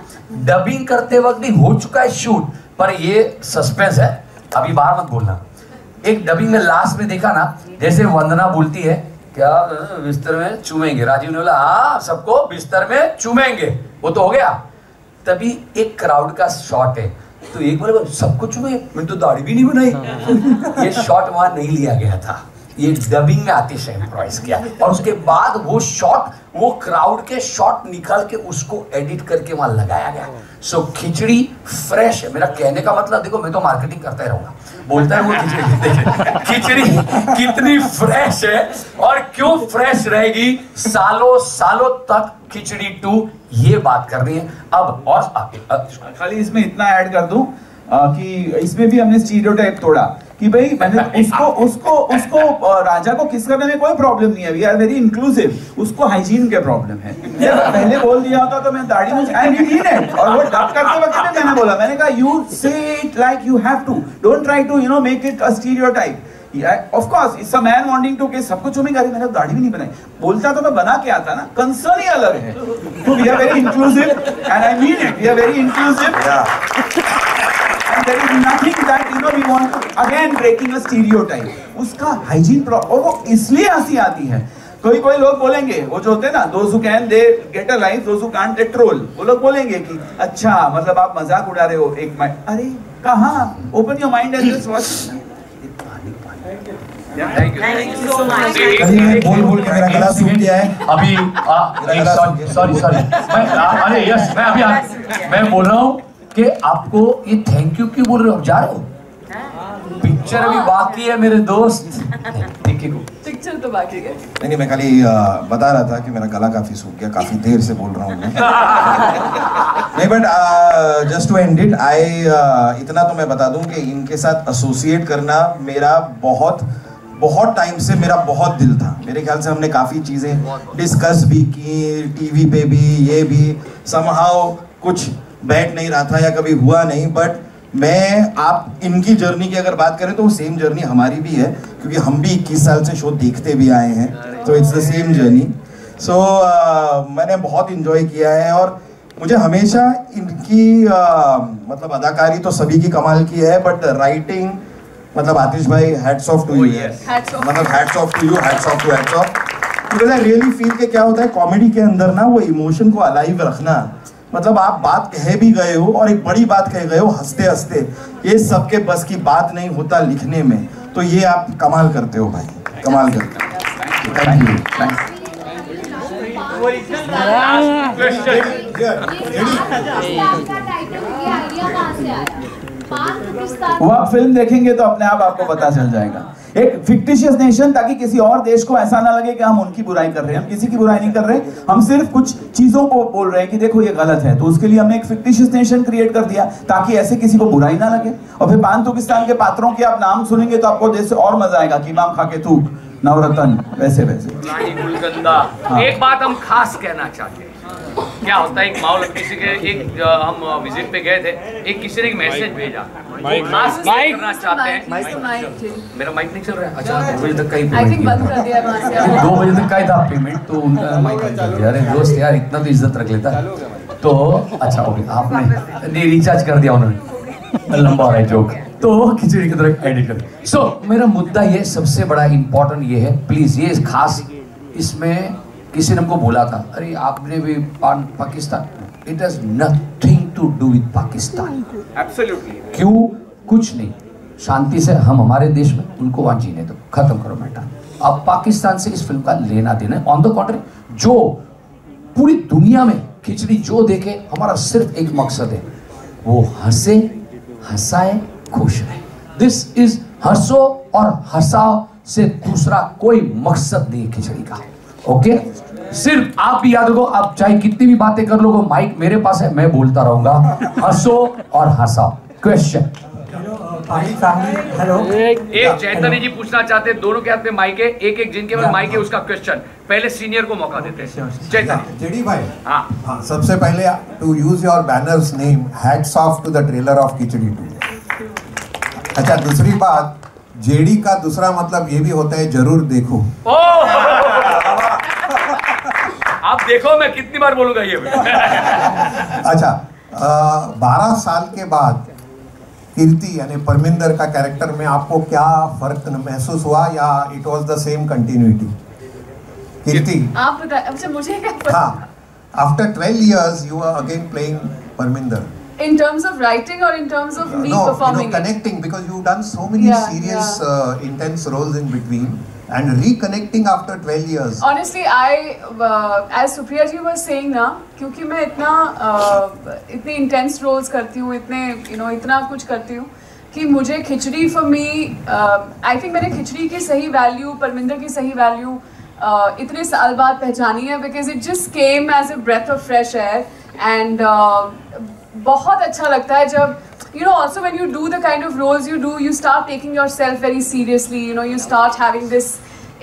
डबिंग करते वक्त भी हो चुका है शूट, पर ये सस्पेंस है, अभी बाहर मत बोलना। एक डबिंग में लास्ट में देखा ना, जैसे वंदना बोलती है क्या बिस्तर में चूमेंगे, राजीव ने बोला हाँ सबको बिस्तर में चूमेंगे, वो तो हो गया। तभी एक क्राउड का शॉट है, तो एक बार सबको चूमे, मैंने तो दाढ़ी भी नहीं बनाई। ये शॉट वहां नहीं लिया गया था, ये डबिंग में आतिश इम्प्रोवाइज किया, और उसके बाद वो शॉट, वो क्राउड के शॉट निकाल के उसको एडिट करके वहां लगाया गया। सो खिचड़ी फ्रेश है, मेरा कहने का मतलब, देखो मैं तो मार्केटिंग करता ही रहूंगा, बोलता है वो खिचड़ी कितनी फ्रेश है और क्यों फ्रेश रहेगी सालों सालों तक। खिचड़ी 2 ये बात करनी है। अब और खाली इसमें इतना ऐड कर दूं कि इसमें भी हमने स्टीरियोटाइप तोड़ा कि भाई मैंने उसको राजा को किस करने में कोई प्रॉब्लम नहीं है, वी आर वेरी इंक्लूसिव, उसको हाइजीन के प्रॉब्लम है। पहले बोल दिया होता तो मैं दाढ़ी मुझे आई मीन इट, और वो डब करते वक्त में मैंने बोला, मैंने कहा you say it like you have to, don't try to you know make it a stereotype. Of course it's a man wanting to के सब कुछ मैंने दाढ़ी भी नहीं बनाई, बोलता तो मैं बना के आता ना, कंसर्न ही अलग है। तो we are very inclusive and I mean it, we are very inclusive. And there is nothing that you know we want to again breaking a stereotype. उसका hygiene और वो इसलिए हंसी आती है। कोई लोग बोलेंगे, वो जो होते हैं ना, those who can they get a life, those who can't they troll, वो लोग बोलेंगे कि अच्छा मतलब आप मजाक उड़ा रहे हो एक माइंड, अरे कहाँ, open your mind and just watch। Thank you so much। बोल के मेरा गला सूख गया है अभी। सॉरी अरे यस, मैं अभी मैं बोल रहा हूँ कि आपको ये थैंक यू क्यों बोल रहे हो, आप जा रहे हो, पिक्चर अभी बाकी है मेरे दोस्त। पिक्चर तो बाकी है। नहीं, मैं खाली बता रहा था कि मेरा गला काफी सूख गया, काफी देर से बोल रहा हूँ मैं। नहीं but just to end it, इतना तो मैं बता दूं कि इनके साथ एसोसिएट करना मेरा बहुत टाइम से मेरा बहुत दिल था। मेरे ख्याल से हमने काफी चीजें डिस्कस भी की, टीवी पे भी, ये भी समहाउ कुछ बैठ नहीं रहा था या कभी हुआ नहीं, बट मैं आप इनकी जर्नी की अगर बात करें तो वो सेम जर्नी हमारी भी है, क्योंकि हम भी 21 साल से शो देखते भी आए हैं, तो इट्स द सेम जर्नी। सो मैंने बहुत इंजॉय किया है, और मुझे हमेशा इनकी मतलब अदाकारी तो सभी की कमाल की है, बट राइटिंग मतलब आतिश भाई हैट्स ऑफ टू यू, मतलब hats off to you, hats off to hats off, because I really feel कि क्या होता है कॉमेडी के अंदर ना, वो इमोशन को अलाइव रखना, मतलब आप बात कह भी गए हो और एक बड़ी बात कह गए हो हंसते हंसते, ये सबके बस की बात नहीं होता लिखने में, तो ये आप कमाल करते हो भाई, कमाल करते हो। Thank you. वो आप फिल्म देखेंगे तो अपने आप आपको पता चल जाएगा। एक फिक्टिशियस नेशन, ताकि किसी और देश को ऐसा ना लगे कि हम उनकी बुराई कर रहे हैं, हम किसी की बुराई नहीं कर रहे, हम सिर्फ कुछ चीजों को बोल रहे हैं कि देखो ये गलत है, तो उसके लिए हमने एक फिक्टिशियस नेशन क्रिएट कर दिया ताकि ऐसे किसी को बुराई ना लगे। और फिर पान तुर्किस्तान के पात्रों के आप नाम सुनेंगे तो आपको देश से और मजा आएगा कि इमाम खा के थूक, नवरत्न, वैसे रानी गुलकंदा। एक बात हम खास कहना चाहते हैं, क्या होता है एक माहौल, किसी के हम विजिट पे गए थे, एक किसी ने एक मैसेज भेजा, खास करना चाहते हैं, मेरा माइक नहीं चल रहा है, अच्छा 2 बजे तक का ही बंद कर दिया, 2 बजे तक का ही था पेमेंट, तो उनका माइक बंद कर दिया। अरे दोस्त यार इतना तो इज्जत रख लेता, तो अच्छा हो गया, आपने रिचार्ज कर दिया उन्होंने, लंबा हो रहा है जोक, तो खिचड़ी की तरह एडिट कर। सो मेरा मुद्दा ये सबसे बड़ा इंपॉर्टेंट ये है, प्लीज ये खास, इसमें किसी ने हमको बोला था अरे आपने भी Pakistan, it has nothing to do with Pakistan, absolutely, क्यों, कुछ नहीं, शांति से हम हमारे देश में, उनको वहां जीने दो, खत्म करो मैटर। अब पाकिस्तान से इस फिल्म का लेना देना, ऑन द कॉन्ट्री जो पूरी दुनिया में खिचड़ी जो देखे, हमारा सिर्फ एक मकसद है, वो हंसे, हंसाए, खुश रहे। दिस इज हंसो और हंसाओ से दूसरा कोई मकसद नहीं है खिचड़ी का। ओके, सिर्फ आप भी याद रखो, आप चाहे कितनी भी बातें कर लो, माइक मेरे पास है, मैं बोलता रहूंगा, हंसो और हंसाओ। क्वेश्चन। हेलो, एक चैतन्य जी पूछना चाहते हैं, दोनों के हाथ में माइक है, एक एक जिनके पास माइक है उसका क्वेश्चन। पहले सीनियर को मौका देते हैं। चैतन्य। जेडी भाई, हाँ, सबसे पहले to use your banner's name, hats off to the trailer of Khichdi 2। अच्छा, दूसरी बात, जेडी का दूसरा मतलब ये भी होता है जरूर देखो। आप देखो, मैं कितनी बार बोलूंगा ये। अच्छा, 12 साल के बाद कीर्ति यानी परमिंदर का कैरेक्टर में आपको क्या फर्क महसूस हुआ, या it was the same continuity? Kirti, आप बताएं। अच्छा, मुझे क्या पता? हाँ, after 12 years you are again playing Parminder. In terms of writing or in terms of me performing? No, connecting, because you've done so many serious, intense roles in between, and reconnecting after 12 years. Honestly, as Supriya ji was saying ना, क्योंकि मैं इतने intense roles करती हूँ, इतना कुछ करती हूँ कि मुझे खिचड़ी for me, I think मैंने खिचड़ी की सही value, परमिंदर की सही value इतने साल बाद पहचानी है, because it just came as a breath of fresh air, and बहुत अच्छा लगता है जब also when you do the kind of roles you do, you start taking yourself very seriously, you start having this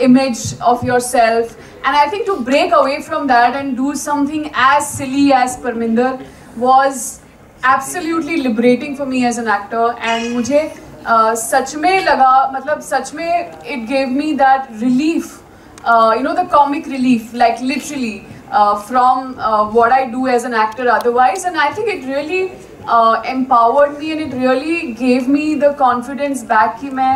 image of yourself, and I think to break away from that and do something as silly as Parminder was absolutely liberating for me as an actor, and मुझे सच में लगा, मतलब सच में it gave me that relief, the comic relief, like literally from what I do as an actor otherwise, and I think it really empowered me, and it really gave me the confidence back कि मैं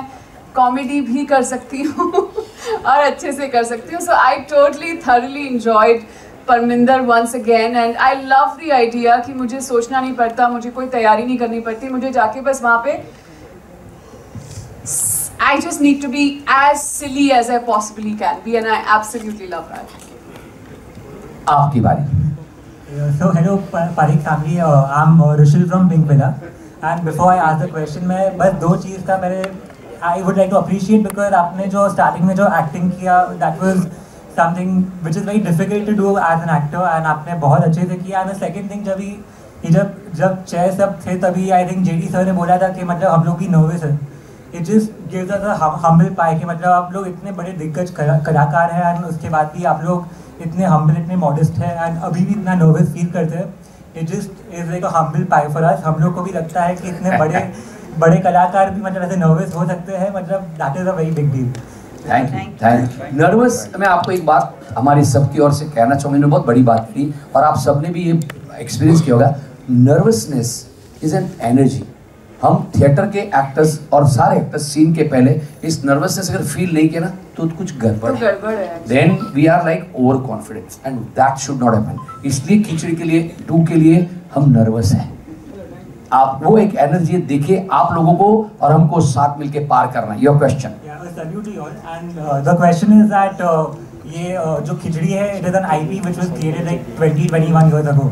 comedy भी कर सकती हूँ और अच्छे से कर सकती हूँ. So I totally thoroughly enjoyed Parminder once again, and I love the idea कि मुझे सोचना नहीं पड़ता, मुझे कोई तैयारी नहीं करनी पड़ती, मुझे जाके बस वहाँ पे I just need to be as silly as I possibly can be, and I absolutely love that. आपकी बारी. So hello Parikh family, I'm Rushil from Pink Villa, and before I ask the question, मैं बस दो चीज़ का I would like to appreciate, because आपने जो starting में जो acting किया, that was something which is very difficult to do as an actor, and आपने बहुत अच्छे से किया. And the second thing, जब चेयर सब थे तभी I think JD sir ने बोला था कि मतलब हम लोग भी nervous हैं. It just gives us a humble pie कि मतलब आप लोग इतने बड़े दिग्गज कलाकार हैं, और उसके बाद भी आप लोग इतने humble, इतने modest हैं, and अभी भी इतना nervous feel करते हैं. It just is like a humble pie for us. हम लोग को भी लगता है कि इतने बड़े कलाकार भी मतलब ऐसे nervous हो सकते हैं, मतलब that is a very big deal. Thank you. Nervous, मैं आपको एक बात हमारी सबकी ओर से कहना चाहूँगा, मैंने बहुत बड़ी बात की और आप सबने भी ये एक्सपीरियंस किया होगा. Nervousness is an energy. हम थिएटर के एक्टर्स और सारे एक्टर्स सीन के पहले इस नर्वसनेस अगर फील नहीं किया ना तो कुछ गड़बड़ है. Then we are like over confidence, and that should not happen. इसलिए खिचड़ी के लिए 2 के लिए हम नर्वस हैं. आप वो एक एनर्जी देखिए आप लोगों को और हमको साथ मिलके पार करना. Your question. And the question is that ये जो खिचड़ी है, it is an IP which was created like 20-21 years ago.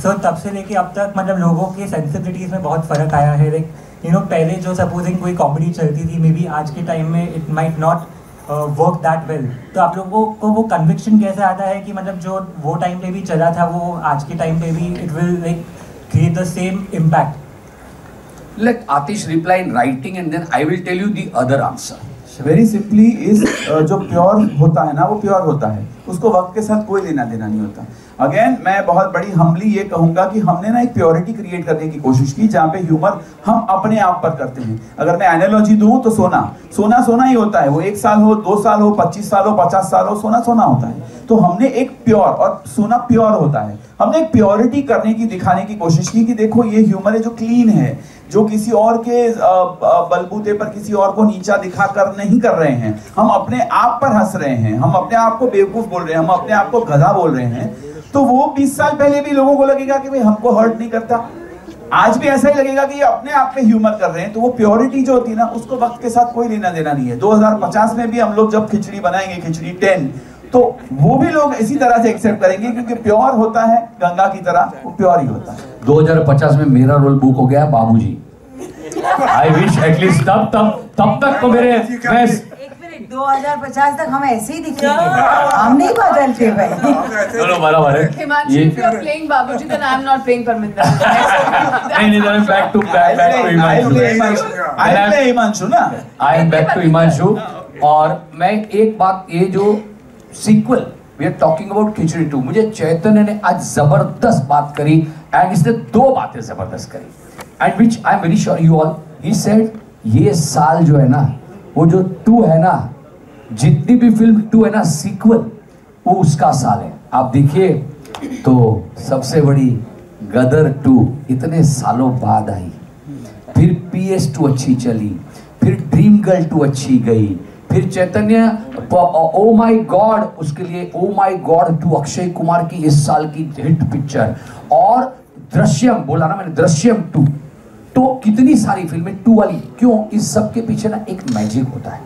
So तब से लेके अब तक मतलब लोगों के सेंसिबिलिटीज में बहुत फ़र्क आया है. लाइक पहले जो सपोजिंग कोई कॉमेडी चलती थी, मे बी आज के टाइम में it might not work that well. तो आप लोगों को वो कन्विक्शन कैसे आता है कि मतलब जो वो टाइम पे भी चला था वो आज के टाइम पे भी it will like create the same impact? Let Atish reply in writing and then I will tell you the other answer. Very simply is जो प्योर होता है ना वो प्योर होता है, उसको वक्त के साथ कोई लेना देना नहीं होता. अगेन मैं बहुत बड़ी हम्बली ये कहूँगा कि हमने ना एक प्योरिटी क्रिएट करने की कोशिश की जहाँ पे ह्यूमर हम अपने आप पर करते हैं. अगर मैं एनालॉजी दूँ तो सोना ही होता है. वो 1 साल हो, 2 साल हो, 25 साल हो, 50 साल हो, सोना होता है. तो हमने एक प्योर, और सोना प्योर होता है, हमने एक प्योरिटी करने की दिखाने की कोशिश की कि देखो ये ह्यूमर है जो क्लीन है, जो किसी और के बलबूते पर किसी और को नीचा दिखाकर नहीं कर रहे हैं. हम अपने आप पर हंस रहे हैं, हम अपने आप को बेवकूफ बोल रहे हैं, हम अपने आप को गधा बोल रहे हैं. तो वो 20 साल पहले भी लोगों को लगेगा कि भाई हमको हर्ट नहीं करता. आज भी ऐसा ही लगेगा कि ये अपने आप पे ह्यूमर कर रहे हैं. तो वो प्योरिटी जो होती है ना उसको वक्त के साथ कोई लेना देना नहीं है. 2050 में भी हम लोग जब खिचड़ी बनाएंगे, खिचड़ी 10, तो वो भी लोग इसी तरह से एक्सेप्ट करेंगे क्योंकि प्योर होता है गंगा की तरह, वो प्योर ही होता है. 2050 में मेरा रोल बुक हो गया बाबूजी. आई विश एटलीस्ट तब तक तो मेरे 2050 तक हम ऐसे ही दिखेंगे, हम नहीं बदलते भाई। दोनों बराबर है। Himanshu, if you are playing Babuji, then I am not playing Parminder. नहीं नहीं, back to Himanshu. I play Himanshu ना। I am back to Himanshu। और मैं एक बात, ये जो sequel we are talking about Khichdi 2, मुझे चैतन्य ने आज जबरदस्त बात करी एंड इसने 2 बातें जबरदस्त करी and which I am very sure you all, he said ये साल जो है ना, वो जो 2 है ना, जितनी भी फिल्म 2 है ना सीक्वल, वो उसका साल है। आप देखिए तो सबसे बड़ी गदर 2 इतने सालों बाद आई, फिर PS2 अच्छी चली, फिर ड्रीम गर्ल 2 अच्छी गई, फिर चैतन्य ओ माय गॉड, उसके लिए oh my God 2 Akshay Kumar की इस साल की हिट पिक्चर, और दृश्यम बोला ना मैंने, दृश्यम 2, तो कितनी सारी फिल्में 2 वाली। क्यों? इस सब के पीछे ना एक मैजिक होता है,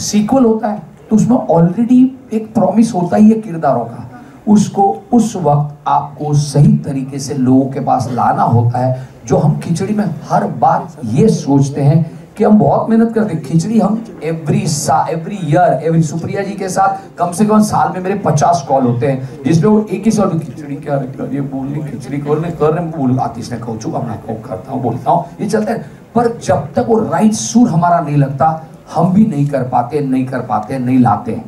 सीक्वल होता है तो उसमें ऑलरेडी एक प्रॉमिस होता ही है किरदारों का, उसको उस वक्त आपको सही तरीके से लोगों के पास लाना होता है। जो हम खिचड़ी में हर बार ये सोचते हैं कि हम बहुत मेहनत करते हैं, खिचड़ी हम एवरी ईयर सुप्रिया जी के साथ कम से कम साल में मेरे 50 कॉल होते हैं, जिसमें वो एक ही सवाल, खिचड़ी क्या ये बोलनी, खिचड़ी करने बोल आतिश ने कहूँ चुका मैं करता हूँ, बोलता हूँ, ये चलता है। पर जब तक वो राइट सुर हमारा नहीं लगता, हम भी नहीं कर पाते, नहीं लाते हैं।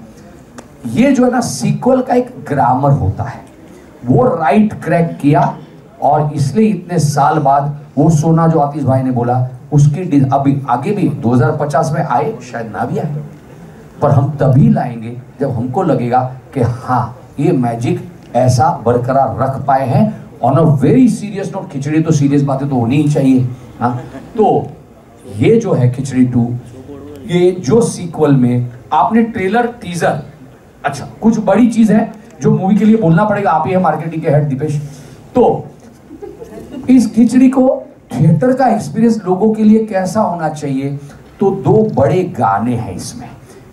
ये जो है ना सीक्वल का एक ग्रामर होता है, वो राइट क्रैक किया, और इसलिए इतने साल बाद वो सोना जो आतिश भाई ने बोला, उसकी अभी आगे भी 2050 में आए, शायद ना भी आए, पर हम तभी लाएंगे जब हमको लगेगा कि हाँ ये मैजिक ऐसा बरकरार रख पाए हैं। On a very serious note, Khichdi तो सीरियस बातें तो होनी ही चाहिए। हाँ, तो ये जो है खिचड़ी 2, ये जो सीक्वल में आपने ट्रेलर टीजर, अच्छा कुछ बड़ी चीज है जो मूवी के लिए बोलना पड़ेगा, आप ही है मार्केटिंग के हेड दीपेश, तो इस खिचड़ी को थिएटर का एक्सपीरियंस लोगों के लिए कैसा होना चाहिए, तो 2 बड़े गाने हैं इसमें,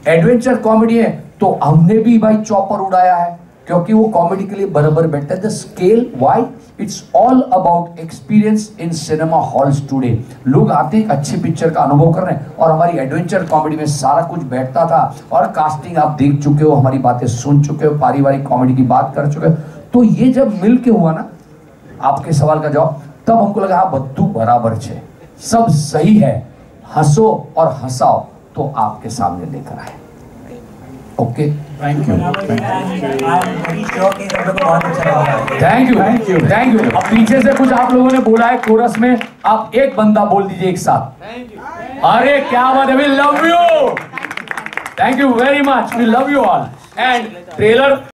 एडवेंचर कॉमेडी है, तो हमने भी भाई चॉपर उड़ाया है क्योंकि वो कॉमेडी के लिए बराबर बैठता है। The scale why, it's all about experience in cinema halls today. लोग आते हैं एक अच्छी पिक्चर का अनुभव कर रहे हैं, और हमारी एडवेंचर कॉमेडी में सारा कुछ बैठता था, और कास्टिंग आप देख चुके हो, हमारी बातें सुन चुके हो, पारिवारिक कॉमेडी की बात कर चुके हो। तो ये जब मिल के हुआ ना, आपके सवाल का जवाब, तब हमको लगा हाँ बद्दू बराबर छे, सब सही है, हंसो और हंसाओ, तो आपके सामने लेकर आए। Okay, thank you. अब पीछे से कुछ आप लोगों ने बोला है कोरस में, आप एक बंदा बोल दीजिए एक साथ, अरे क्या बात है, we love you, thank you very much, we love you all. And trailer